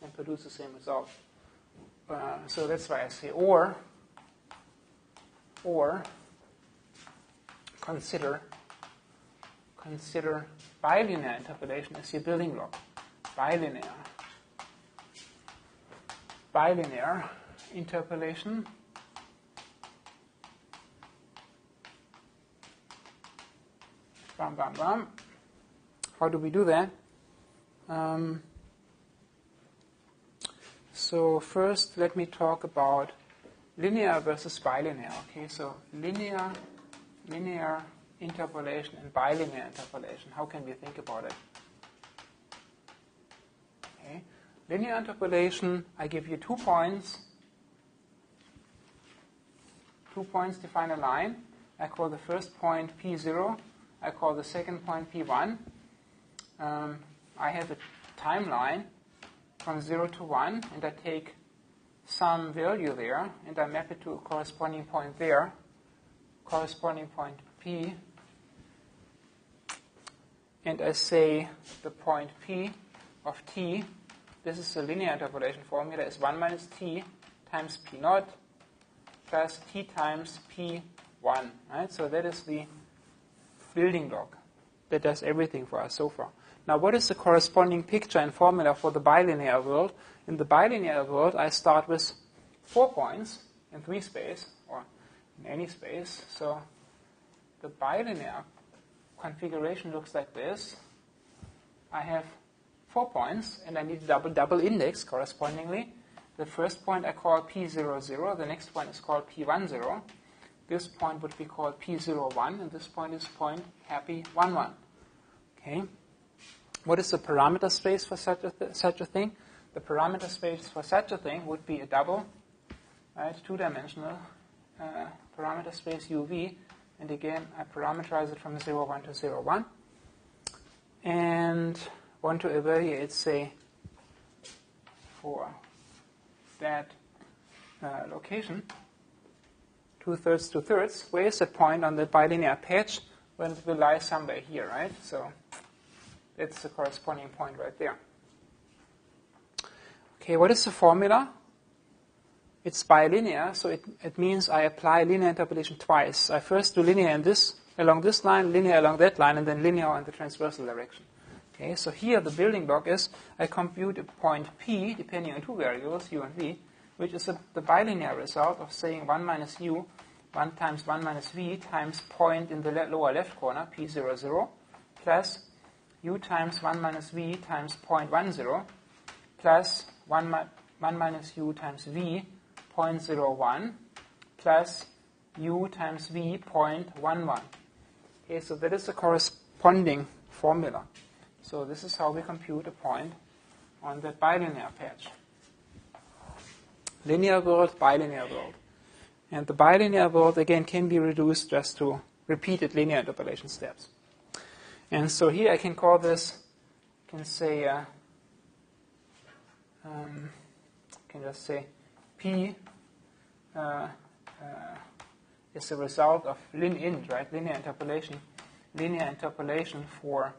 and produce the same result. So that's why I say or consider bilinear interpolation as your building block. Bilinear interpolation bam, bam, bam. How do we do that? So first, let me talk about linear versus bilinear. Okay, so linear interpolation and bilinear interpolation. How can we think about it? Okay, linear interpolation. I give you 2 points. 2 points define a line. I call the first point P0. I call the second point P1. I have a timeline from 0 to 1, and I take some value there, and I map it to a corresponding point there, corresponding point P, and I say the point P of T, this is a linear interpolation formula, is 1 minus T times P naught plus T times P1, right? So that is the building block that does everything for us so far. Now, what is the corresponding picture and formula for the bilinear world? In the bilinear world, I start with 4 points in 3 space, or in any space. So the bilinear configuration looks like this. I have 4 points, and I need a double index correspondingly. The first point I call P00. The next one is called P10. This point would be called P01, and this point is point happy 11. Okay. What is the parameter space for such a thing? The parameter space for such a thing would be a double, right, 2-dimensional parameter space UV. And again, I parameterize it from 0, 1 to 0, 1. And want to evaluate, say, for that location, 2/3, 2/3. Where is the point on the bilinear patch? Well, it will lie somewhere here, right? So that's the corresponding point right there. Okay, what is the formula? It's bilinear, so it means I apply linear interpolation twice. I first do linear along this line, linear along that line, and then linear in the transversal direction. Okay, so here the building block is I compute a point P, depending on 2 variables, u and v, which is the bilinear result of saying 1 minus u, 1 times 1 minus v, times point in the lower left corner, P00, plus u times 1 minus v times 0.10, plus 1 minus u times v, 0.01, plus u times v, 0.11. Okay, so that is the corresponding formula. So this is how we compute a point on that bilinear patch. Linear world, bilinear world. And the bilinear world, again, can be reduced just to repeated linear interpolation steps. And so here I can call this, can say, can just say P is the result of lin-int, right? Linear interpolation for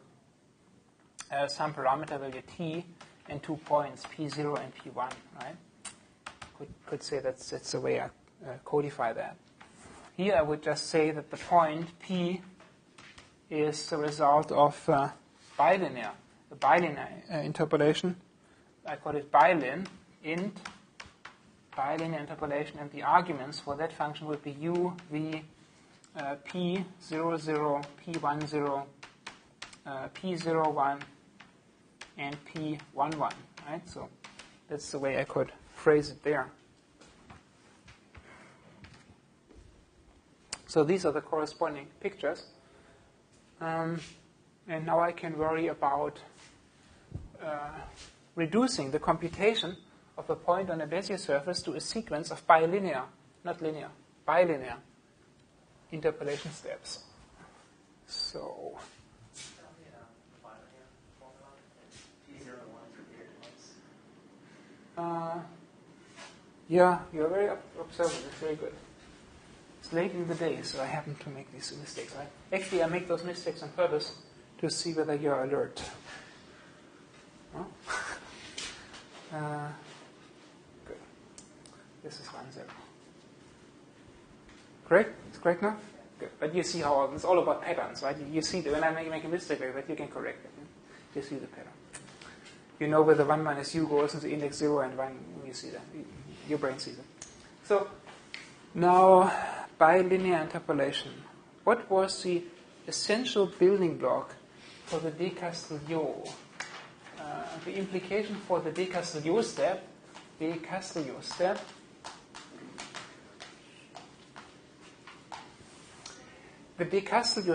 some parameter value T and 2 points, P0 and P1, right? Could say that's the way I codify that. Here I would just say that the point P is the result of bilinear, the bilinear interpolation. I call it bilin, int, bilinear interpolation, and the arguments for that function would be u, v, p, 0, 0, p1, 0, p0, 1, and p1, 1, right? So that's the way I could phrase it there. So these are the corresponding pictures. And now I can worry about reducing the computation of a point on a Bezier surface to a sequence of bilinear, not linear, bilinear interpolation steps. So yeah, you're very observant. It's very good. It's late in the day, so I happen to make these mistakes. Right? Actually, I make those mistakes on purpose to see whether you're alert. Huh? Good. This is 1, 0. Correct? It's correct now? Good. But you see how it's all about patterns, right? You see that when I make a mistake like that, you can correct it. You see the pattern. You know where the 1 minus u goes into index 0 and 1, you see that. Your brain sees it. So, now, bilinear interpolation. What was the essential building block for the de Castillo? The implication for the de Castillo step, the de Castillo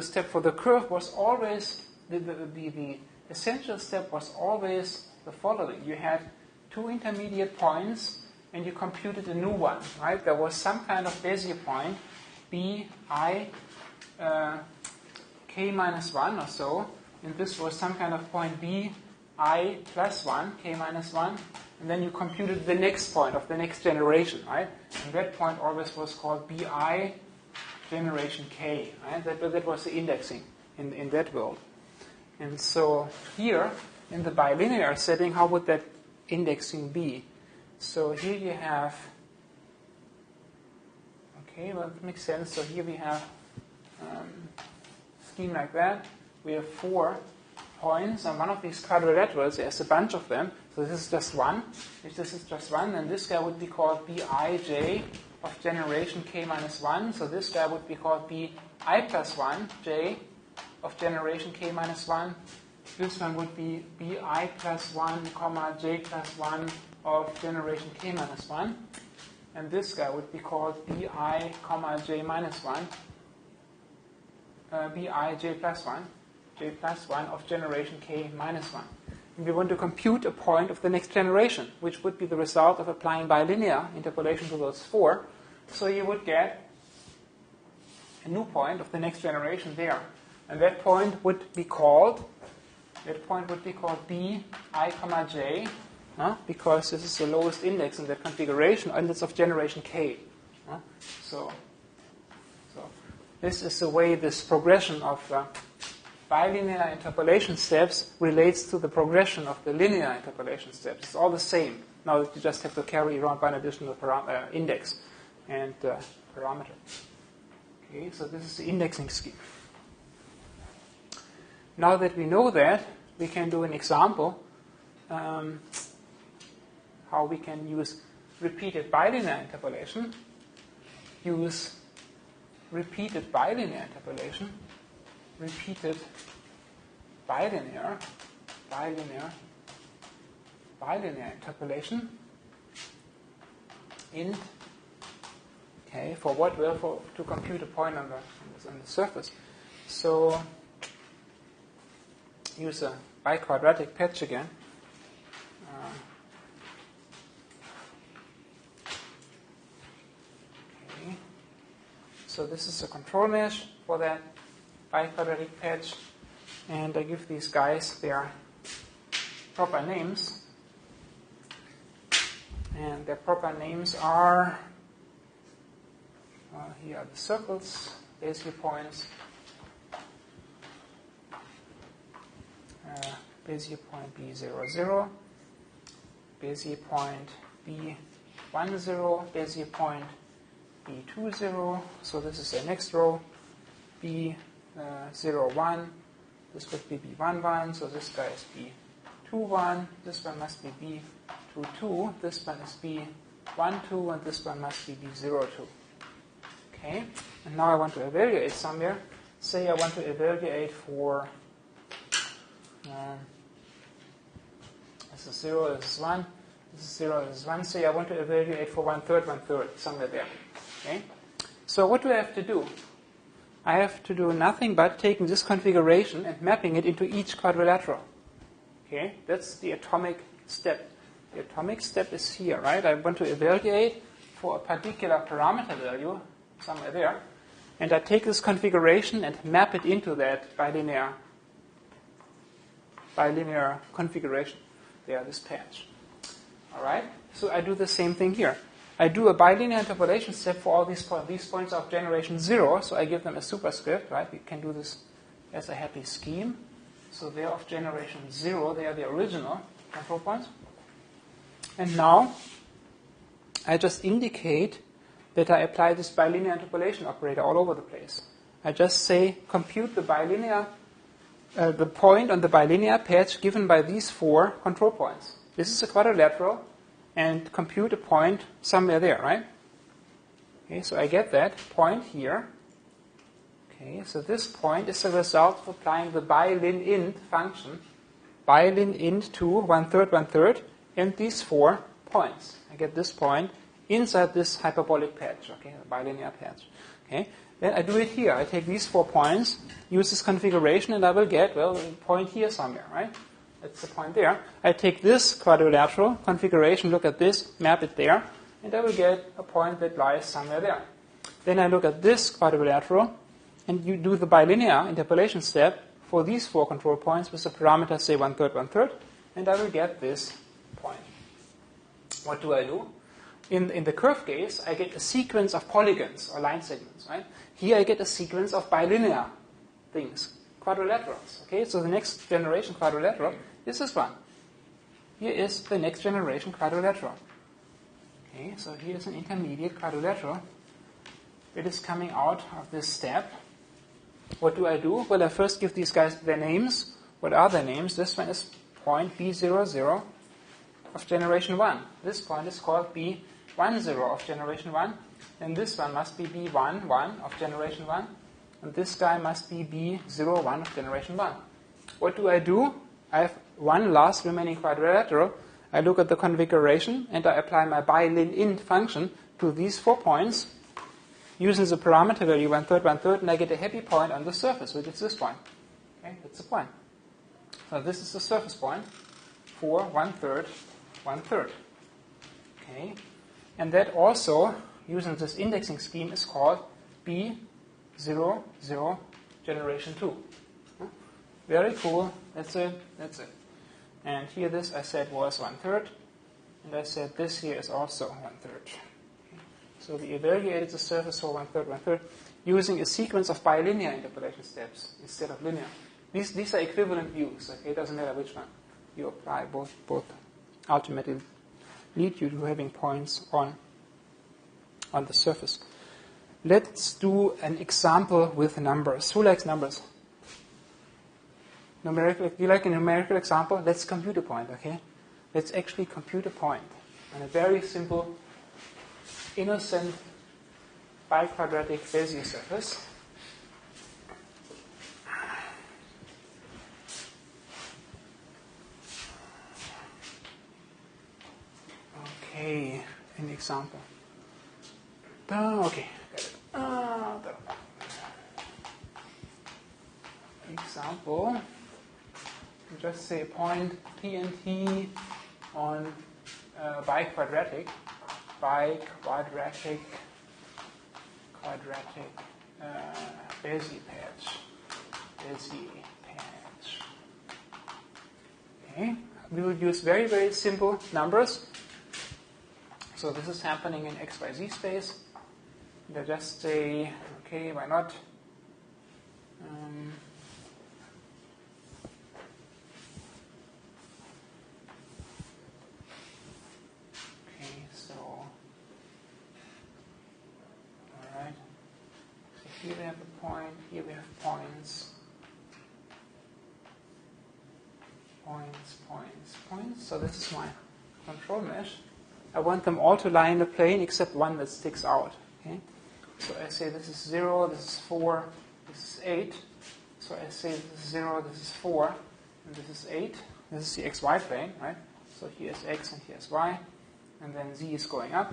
step for the curve was always, the essential step was always the following. You had two intermediate points and you computed a new one, right? There was some kind of Bezier point, bi k minus 1 or so, and this was some kind of point bi plus 1, k minus 1, and then you computed the next point of the next generation, right? And that point always was called bi generation k, right? That was the indexing in that world. And so here, in the bilinear setting, how would that indexing be? So here you have, okay, well, it makes sense. So here we have scheme like that. We have 4 points on one of these quadrilaterals. There's a bunch of them. So this is just one. If this is just one, then this guy would be called bij of generation k minus 1. So this guy would be called bi plus 1, j of generation k minus 1. This one would be bi plus 1, comma j plus 1 of generation k minus 1. And this guy would be called bi, comma j minus 1, bi j plus 1 of generation k minus 1. And we want to compute a point of the next generation, which would be the result of applying bilinear interpolation to those 4. So you would get a new point of the next generation there. And that point would be called bi, comma j, because this is the lowest index in that configuration, and it's of generation k. So this is the way this progression of bilinear interpolation steps relates to the progression of the linear interpolation steps. It's all the same. Now you just have to carry around one additional index and parameter. Okay, so this is the indexing scheme. Now that we know that, we can do an example how we can use repeated bilinear interpolation. Use repeated bilinear interpolation. Repeated bilinear interpolation int, okay, for what? Well, to compute a point on the surface. So use a biquadratic patch again. Okay. So this is a control mesh for that biquadratic patch, and I give these guys their proper names, and their proper names are here are the circles, Bezier points, Bezier point B00, Bezier point B10, Bezier point B20, so this is the next row, B10, 0, 1. This would be B1, 1. So this guy is B2, 1. This one must be B2, 2. This one is B1, 2. And this one must be B0, 2. Okay. And now I want to evaluate somewhere. Say I want to evaluate for this is 0, this is 1. This is 0, this is 1. Say I want to evaluate for 1/3, 1/3, somewhere there. Okay. So what do I have to do? I have to do nothing but taking this configuration and mapping it into each quadrilateral. Okay, that's the atomic step. The atomic step is here, right? I want to evaluate for a particular parameter value, somewhere there, and I take this configuration and map it into that bilinear configuration there, this patch. All right? So I do the same thing here. I do a bilinear interpolation step for all these points. These points are of generation 0, so I give them a superscript, right? We can do this as a happy scheme. So they are of generation 0. They are the original control points. And now I just indicate that I apply this bilinear interpolation operator all over the place. I just say compute the bilinear, the point on the bilinear patch given by these 4 control points. This is a quadrilateral, and compute a point somewhere there, right? Okay, so I get that point here. Okay, so this point is the result of applying the bilin_int function, bilin_int to 1/3, 1/3, and these 4 points. I get this point inside this hyperbolic patch, okay, the bilinear patch. Okay, then I do it here. I take these 4 points, use this configuration, and I will get, well, a point here somewhere, right? That's the point there. I take this quadrilateral configuration, look at this, map it there, and I will get a point that lies somewhere there. Then I look at this quadrilateral, and you do the bilinear interpolation step for these 4 control points with the parameter, say, 1/3, 1/3, and I will get this point. What do I do? In the curve case, I get a sequence of polygons or line segments, right? Here I get a sequence of bilinear things, quadrilaterals. Okay, so the next generation quadrilateral is this one. Here is the next generation quadrilateral. Okay, so here is an intermediate quadrilateral. It is coming out of this step. What do I do? Well, I first give these guys their names. What are their names? This one is point B00 of generation 1. This point is called B10 of generation 1. And this one must be B11 of generation 1. And this guy must be B01 of generation 1. What do? I have one last remaining quadrilateral. I look at the configuration and I apply my bilin_int function to these 4 points using the parameter value 1/3, 1/3, and I get a happy point on the surface, which is this point. Okay, that's the point. So this is the surface point for 1/3, 1/3. Okay, and that also, using this indexing scheme, is called B00 generation 2. Very cool. That's it. That's it. And here this I said was 1/3, and I said this here is also 1/3. Okay. So we evaluated the surface for 1/3, 1/3 using a sequence of bilinear interpolation steps instead of linear. These are equivalent views. Okay, it doesn't matter which one you apply. Both ultimately lead you to having points on the surface. Let's do an example with numbers. Who likes numbers? Numerical. Do you like a numerical example? Let's compute a point, okay? Let's actually compute a point on a very simple, innocent, biquadratic Bezier surface. Okay, an example. Okay, got it. Example. Just say point P and T on quadratic Bezier patch. Okay, we will use very, very simple numbers. So this is happening in XYZ space. And I just say, okay, why not? Here we have a point, here we have points. Points. So this is my control mesh. I want them all to lie in the plane except one that sticks out. Okay? So I say this is 0, this is 4, this is 8. So I say this is 0, this is 4, and this is 8. This is the xy plane, right? So here's x and here's y. And then z is going up.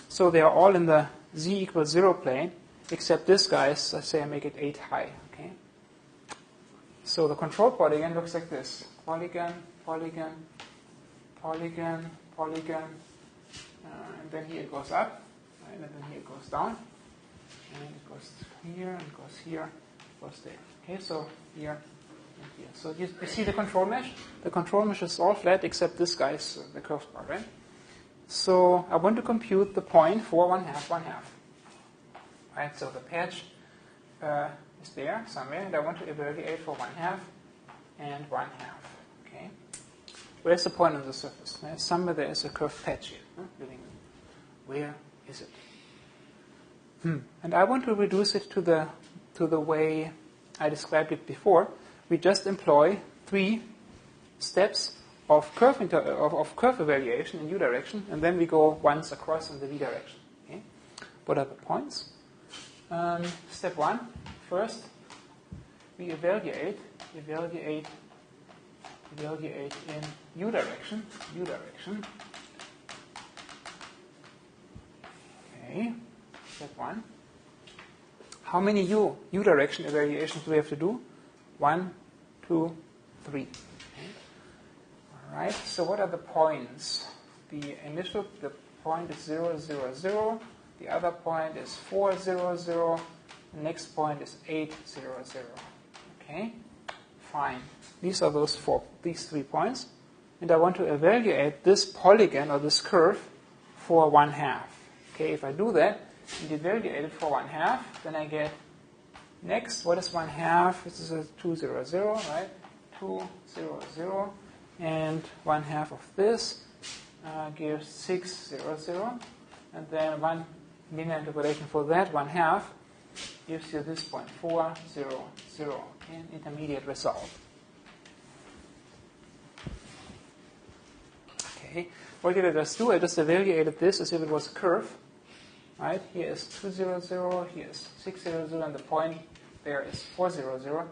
So they are all in the z equals 0 plane, except this guy is, let's say I make it 8 high. Okay? So the control polygon looks like this. Polygon, polygon, polygon, polygon. And then here it goes up, right? And then here it goes down. And it goes here, and it goes here, it goes there. Okay, so here and here. So you see the control mesh? The control mesh is all flat except this guy is the curved part, right? So I want to compute the point for 1/2, 1/2. Right, so the patch is there somewhere, and I want to evaluate for 1/2 and 1/2. Okay. Where's the point on the surface? Somewhere there is a curved patch here. Where is it? And I want to reduce it to the way I described it before. We just employ 3 steps of curve evaluation in u direction, and then we go once across in the v direction. Okay? What are the points? Step 1, first we evaluate in u direction. Okay, step 1. How many u direction evaluations do we have to do? 1, 2, 3. Okay. All right. So what are the points? The point is 0, 0, 0. The other point is 4, 0, 0. The next point is 8, 0, 0. Okay. Fine. These are these 3 points, and I want to evaluate this polygon or this curve for 1/2. Okay. If I do that and evaluate it for 1/2, then I get next. What is 1/2? This is a 2, 0, 0, right? 2, 0, 0, and 1/2 of this gives 6, 0, 0, and then one linear interpolation for that 1/2 gives you this point 4, 0, 0. Okay, an intermediate result. Okay, what did I just do? I just evaluated this as if it was a curve. Right? Here is 2, 0, 0, here is 6, 0, 0, and the point there is 4, 0, 0,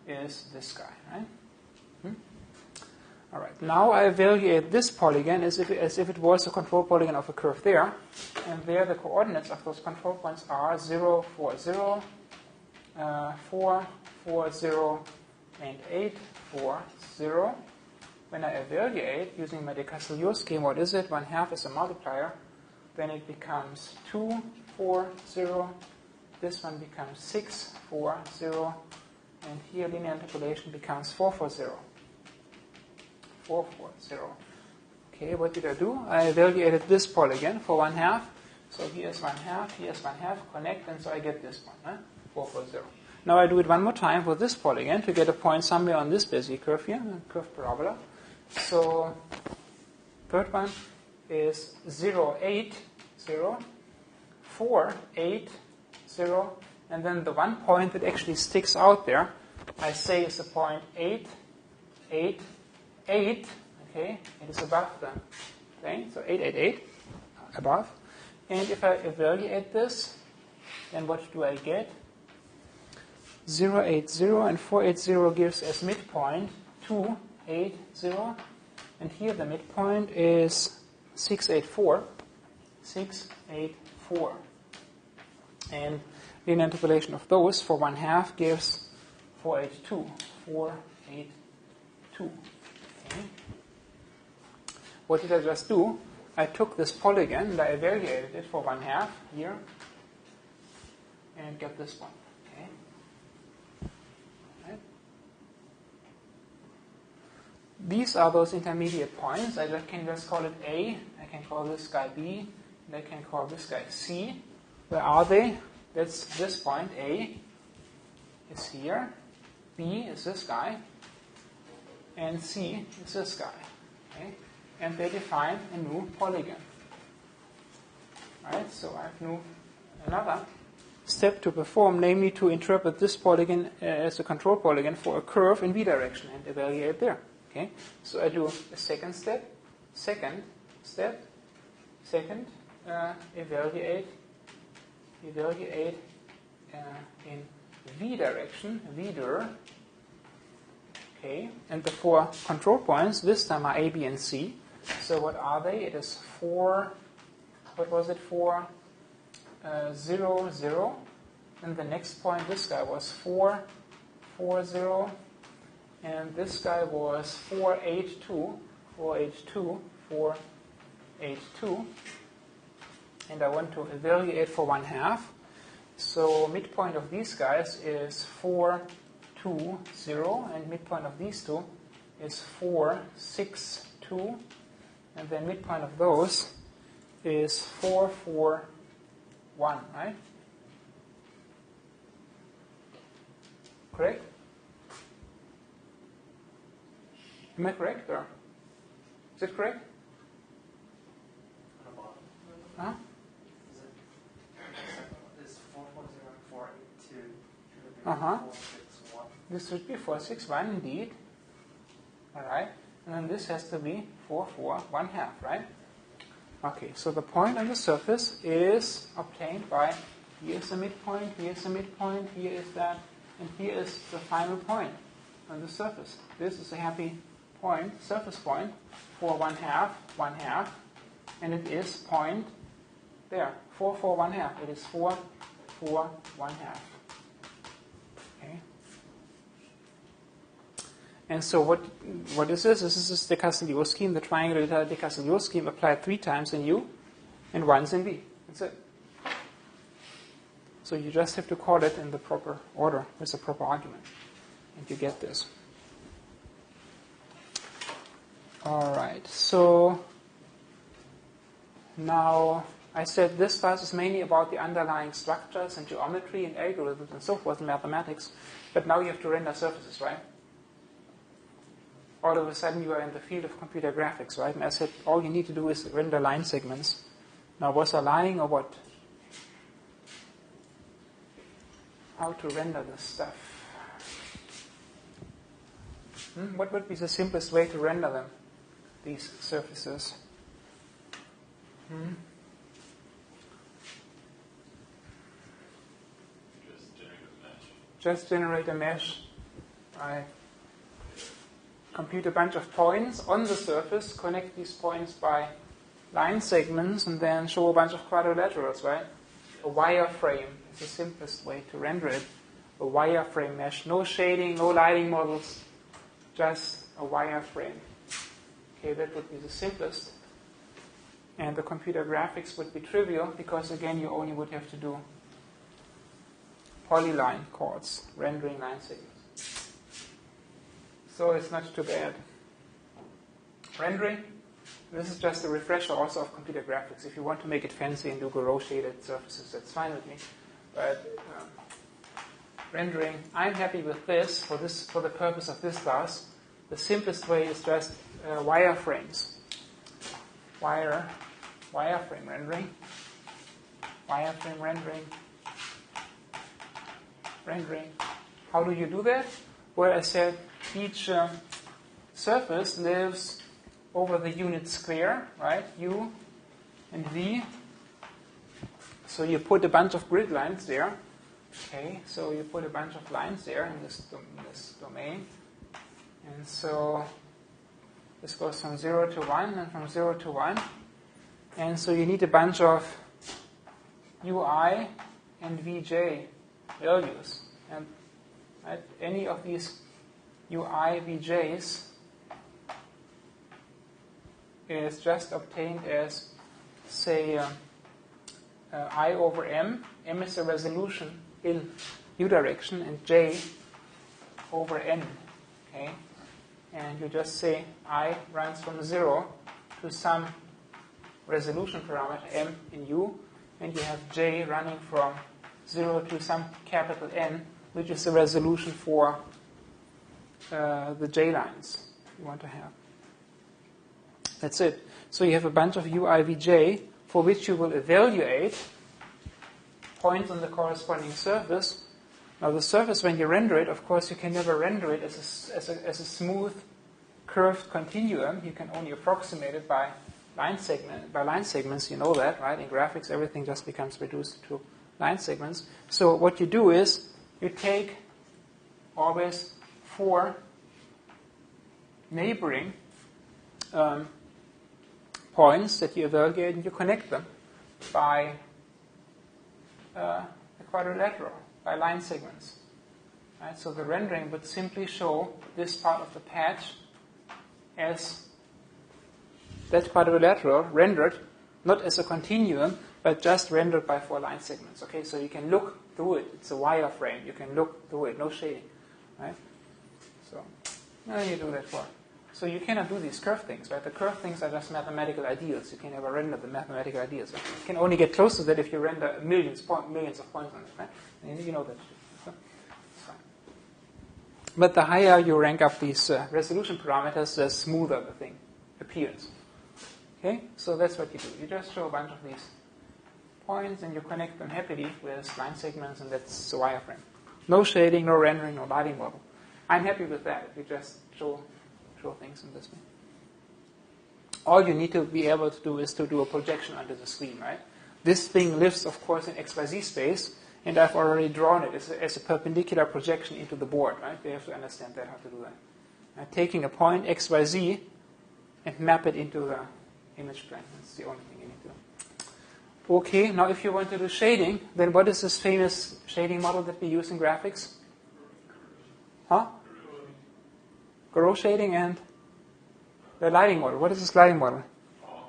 is this guy. Right? All right. Now I evaluate this polygon as if it was a control polygon of a curve there, and there the coordinates of those control points are 0, 4, 0, 4, 4, 0, and 8, 4, 0. When I evaluate using my de Castillo scheme, what is it? 1/2 is a multiplier. Then it becomes 2, 4, 0. This one becomes 6, 4, 0. And here linear interpolation becomes 4, 4, 0. 4, 4, 0. Okay, what did I do? I evaluated this polygon for 1/2. So here's 1/2, here's 1/2, connect, and so I get this one, 4, 4, 0. Now I do it one more time for this polygon to get a point somewhere on this Bezier curve here, a curved parabola. So third one is 0, 8, 0, 4, 8, 0, and then the one point that actually sticks out there, I say is the point 8, 8, 8, okay, it is above the thing, so 8, 8, 8, above. And if I evaluate this, then what do I get? 0, 8, 0, and 4, 8, 0 gives as midpoint 2, 8, 0, and here the midpoint is 6, 8, 4, 6, 8, 4. And linear interpolation of those for 1/2 gives 4, 8, 2, 4, 8, 2. Okay. What did I just do? I took this polygon and I evaluated it for 1/2 here and get this one. Okay. Right. These are those intermediate points. I can just call it A. I can call this guy B. And I can call this guy C. Where are they? That's this point. A is here. B is this guy. And C is this guy. Okay? And they define a new polygon. Right? So I have another step to perform, namely to interpret this polygon as a control polygon for a curve in v direction and evaluate there. Okay, so I do a second step, evaluate in v direction, vdir. Okay, and the 4 control points this time are A, B, and C. So what are they? It is 4. What was it? 4, 0, 0. And the next point, this guy was 4, 4, 0. And this guy was 4, 8, 2. 4, 8, 2. 4, 8, 2. And I want to evaluate for 1/2. So midpoint of these guys is 4, 2, 0. And midpoint of these two is 4, 6, 2. And then midpoint of those is 4, 4, 1, right? Correct? Am I correct, or is it correct? Huh? Is 4, 4, 0, 4, 8, 2. Uh-huh. 4, 6, 1. This should be 4, 6, 1 indeed. Alright. And then this has to be 4, 4, 1/2, right? Okay, so the point on the surface is obtained by, here is the midpoint, here is the midpoint, here is that, and here is the final point on the surface. This is a happy point, surface point, for 1/2, 1/2, and it is point there, 4, 4, 1/2. It is 4, 4, 1/2. Okay. And so what is this? This is the de Castelnau scheme, the triangular de Castelnau scheme applied 3 times in U and once in V. That's it. So you just have to call it in the proper order with the proper argument. And you get this. All right. So now I said this class is mainly about the underlying structures and geometry and algorithms and so forth in mathematics. But now you have to render surfaces, right? All of a sudden you are in the field of computer graphics, right? And I said all you need to do is render line segments. Now was I lying or what? How to render this stuff? What would be the simplest way to render them, these surfaces? Just generate a mesh. Right. Compute a bunch of points on the surface, connect these points by line segments, and then show a bunch of quadrilaterals, right? A wireframe is the simplest way to render it. A wireframe mesh. No shading, no lighting models, just a wireframe. Okay, that would be the simplest. And the computer graphics would be trivial because, again, you only would have to do polyline chords, rendering line segments. So it's not too bad. Rendering, this is just a refresher also of computer graphics. If you want to make it fancy and do Garo shaded surfaces, that's fine with me. But rendering, I'm happy with this for the purpose of this class. The simplest way is just wireframes. Wireframe rendering. Wireframe rendering. How do you do that? Well, I said each surface lives over the unit square, right? U and V. So you put a bunch of grid lines there. Okay, so you put a bunch of lines there in this domain. And so this goes from 0 to 1 and from 0 to 1. And so you need a bunch of UI and VJ values. And right, any of these UI VJs is just obtained as, say, I over M. M is the resolution in U direction, and J over N. Okay? And you just say I runs from 0 to some resolution parameter M in U, and you have J running from 0 to some capital N, which is the resolution for the J lines you want to have. That's it. So you have a bunch of UIVJ for which you will evaluate points on the corresponding surface. Now the surface, when you render it, of course, you can never render it as a smooth, curved continuum. You can only approximate it by line segments. You know that, right? In graphics, everything just becomes reduced to line segments. So what you do is you take always 4 neighboring points that you evaluate, and you connect them by a quadrilateral, by line segments. Right? So the rendering would simply show this part of the patch as that quadrilateral rendered, not as a continuum, but just rendered by 4 line segments. Okay, so you can look through it. It's a wireframe. You can look through it, no shading. Right? So now you do that for. So you cannot do these curved things, right? The curved things are just mathematical ideals. You can never render the mathematical ideals. You can only get close to that if you render millions of points on it, right? And you know that. So it's fine. But the higher you rank up these resolution parameters, the smoother the thing appears. Okay? So that's what you do. You just show a bunch of these points and you connect them happily with line segments, and that's the wireframe. No shading, no rendering, no lighting model. I'm happy with that. If you just show things in this way. All you need to be able to do is to do a projection onto the screen, right? This thing lives, of course, in XYZ space, and I've already drawn it as a perpendicular projection into the board, right? You have to understand that, how to do that. Right? Taking a point XYZ and map it into the image plane. That's the only thing you need to do. Okay, now if you want to do shading, then what is this famous shading model that we use in graphics? Huh? Grow shading and the lighting model. What is this lighting model?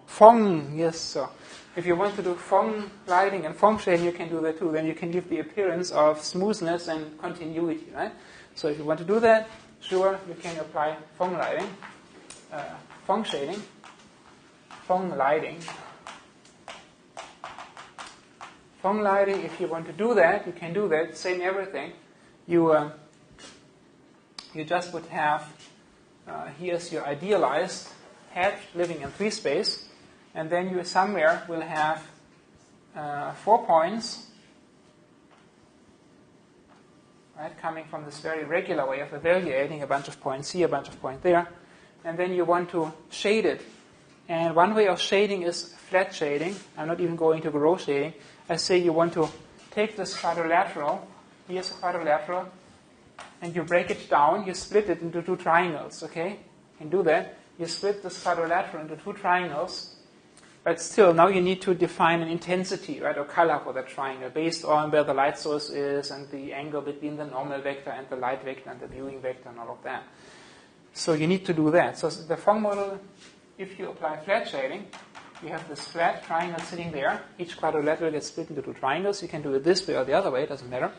Phong. Yes. So if you want to do Phong lighting and Phong shading, you can do that too. Then you can give the appearance of smoothness and continuity, right? So if you want to do that, sure, you can apply Phong lighting, Phong shading, Phong lighting. Phong lighting, if you want to do that, you can do that. Same everything. You just would have here's your idealized patch living in 3 space, and then you somewhere will have 4 points, right, coming from this very regular way of evaluating a bunch of points here, a bunch of points there, and then you want to shade it. And one way of shading is flat shading. I'm not even going to grow shading. I say you want to take this quadrilateral, here's a quadrilateral, and you break it down, you split it into 2 triangles, okay? You can do that. You split this quadrilateral into 2 triangles, but still, now you need to define an intensity, right, or color for that triangle based on where the light source is and the angle between the normal vector and the light vector and the viewing vector and all of that. So you need to do that. So the Phong model, if you apply flat shading, you have this flat triangle sitting there. Each quadrilateral gets split into 2 triangles. You can do it this way or the other way, it doesn't matter.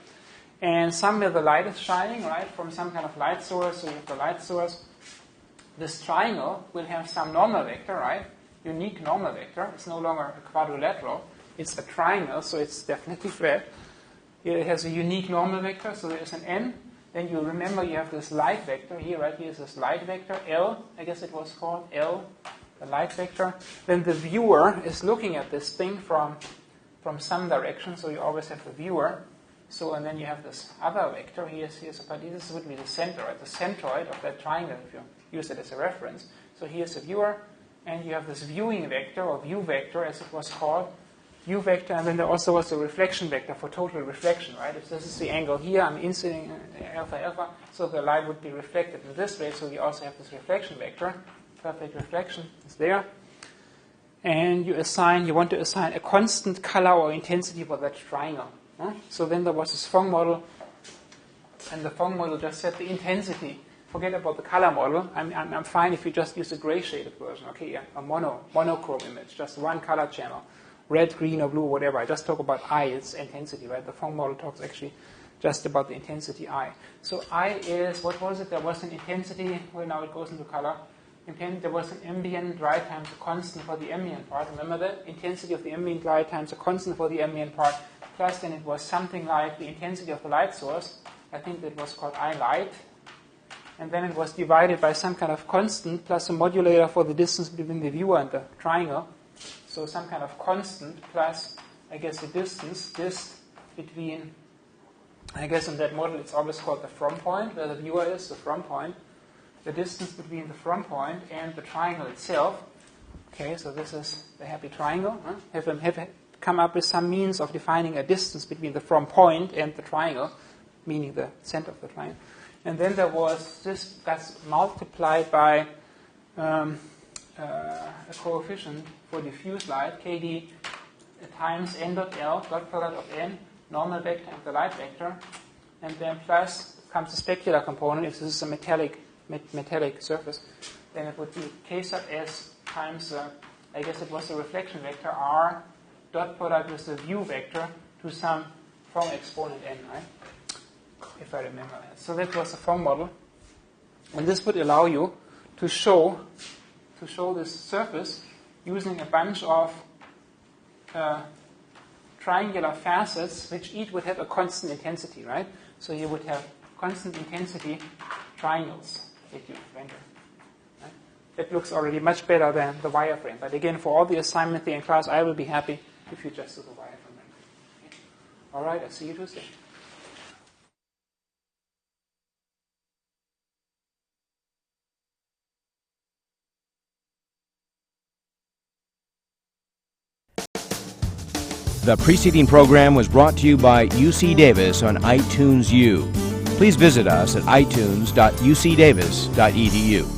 And somewhere the light is shining, right, from some kind of light source. So you have the light source. This triangle will have some normal vector, right? Unique normal vector. It's no longer a quadrilateral. It's a triangle, so it's definitely flat. Here it has a unique normal vector, so there's an n. Then you remember you have this light vector. Here, right, here's this light vector, L, I guess it was called, L, the light vector. Then the viewer is looking at this thing from some direction, so you always have the viewer. So, and then you have this other vector. Here's this would be the center, right? The centroid of that triangle, if you use it as a reference. So here's the viewer, and you have this viewing vector, or view vector, as it was called, view vector, and then there also was a reflection vector for total reflection, right? If this is the angle here, I'm inciding alpha alpha, so the light would be reflected in this way. So you also have this reflection vector. Perfect reflection is there. And you want to assign a constant color or intensity for that triangle. So then there was this Phong model, and the Phong model just set the intensity. Forget about the color model. I'm fine if you just use a gray shaded version. Okay, yeah, a monochrome image, just one color channel, red, green, or blue, whatever. I just talk about I, its intensity, right? The Phong model talks actually just about the intensity I. So I is, what was it? There was an intensity, well, now it goes into color. There was an ambient light times a constant for the ambient part. Remember that? Intensity of the ambient light times a constant for the ambient part. Plus then it was something like the intensity of the light source. I think that was called I light. And then it was divided by some kind of constant plus a modulator for the distance between the viewer and the triangle. So some kind of constant plus, I guess, the distance, this between, I guess in that model it's always called the from point, where the viewer is, the from point, the distance between the from point and the triangle itself. Okay, so this is the happy triangle. Huh? Have come up with some means of defining a distance between the from point and the triangle, meaning the center of the triangle. And then there was this that's multiplied by a coefficient for diffuse light, KD times n dot L, dot product of n, normal vector and the light vector, and then plus comes the specular component. If this is a metallic surface, then it would be K sub S times, I guess it was the reflection vector, R, dot product with the view vector to some from exponent n, right? If I remember that. So that was the from model. And this would allow you to show this surface using a bunch of triangular facets, which each would have a constant intensity, right? So you would have constant intensity triangles that you render. Right? That looks already much better than the wireframe. But again, for all the assignment there in class, I will be happy if you just do the wireframe rendering. Okay? All right, I'll see you Tuesday. The preceding program was brought to you by UC Davis on iTunes U. Please visit us at itunes.ucdavis.edu.